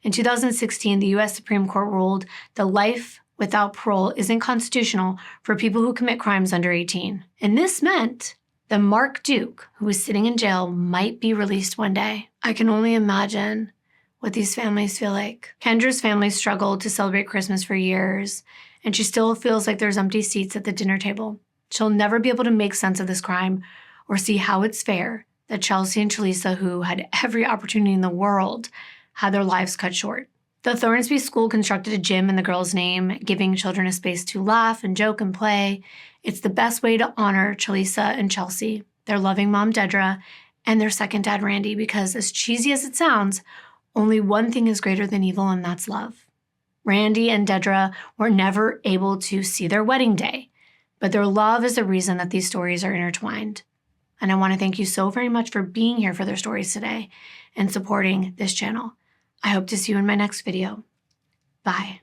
In 2016, the U.S. Supreme Court ruled that life without parole isn't constitutional for people who commit crimes under 18. And this meant that Mark Duke, who was sitting in jail, might be released one day. I can only imagine what these families feel like. Kendra's family struggled to celebrate Christmas for years, and she still feels like there's empty seats at the dinner table. She'll never be able to make sense of this crime or see how it's fair that Chelsea and Chalisa, who had every opportunity in the world, had their lives cut short. The Thornsby School constructed a gym in the girls' name, giving children a space to laugh and joke and play. It's the best way to honor Chalisa and Chelsea, their loving mom, Dedra, and their second dad, Randy, because as cheesy as it sounds, only one thing is greater than evil, and that's love. Randy and Dedra were never able to see their wedding day, but their love is the reason that these stories are intertwined. And I want to thank you so very much for being here for their stories today and supporting this channel. I hope to see you in my next video. Bye.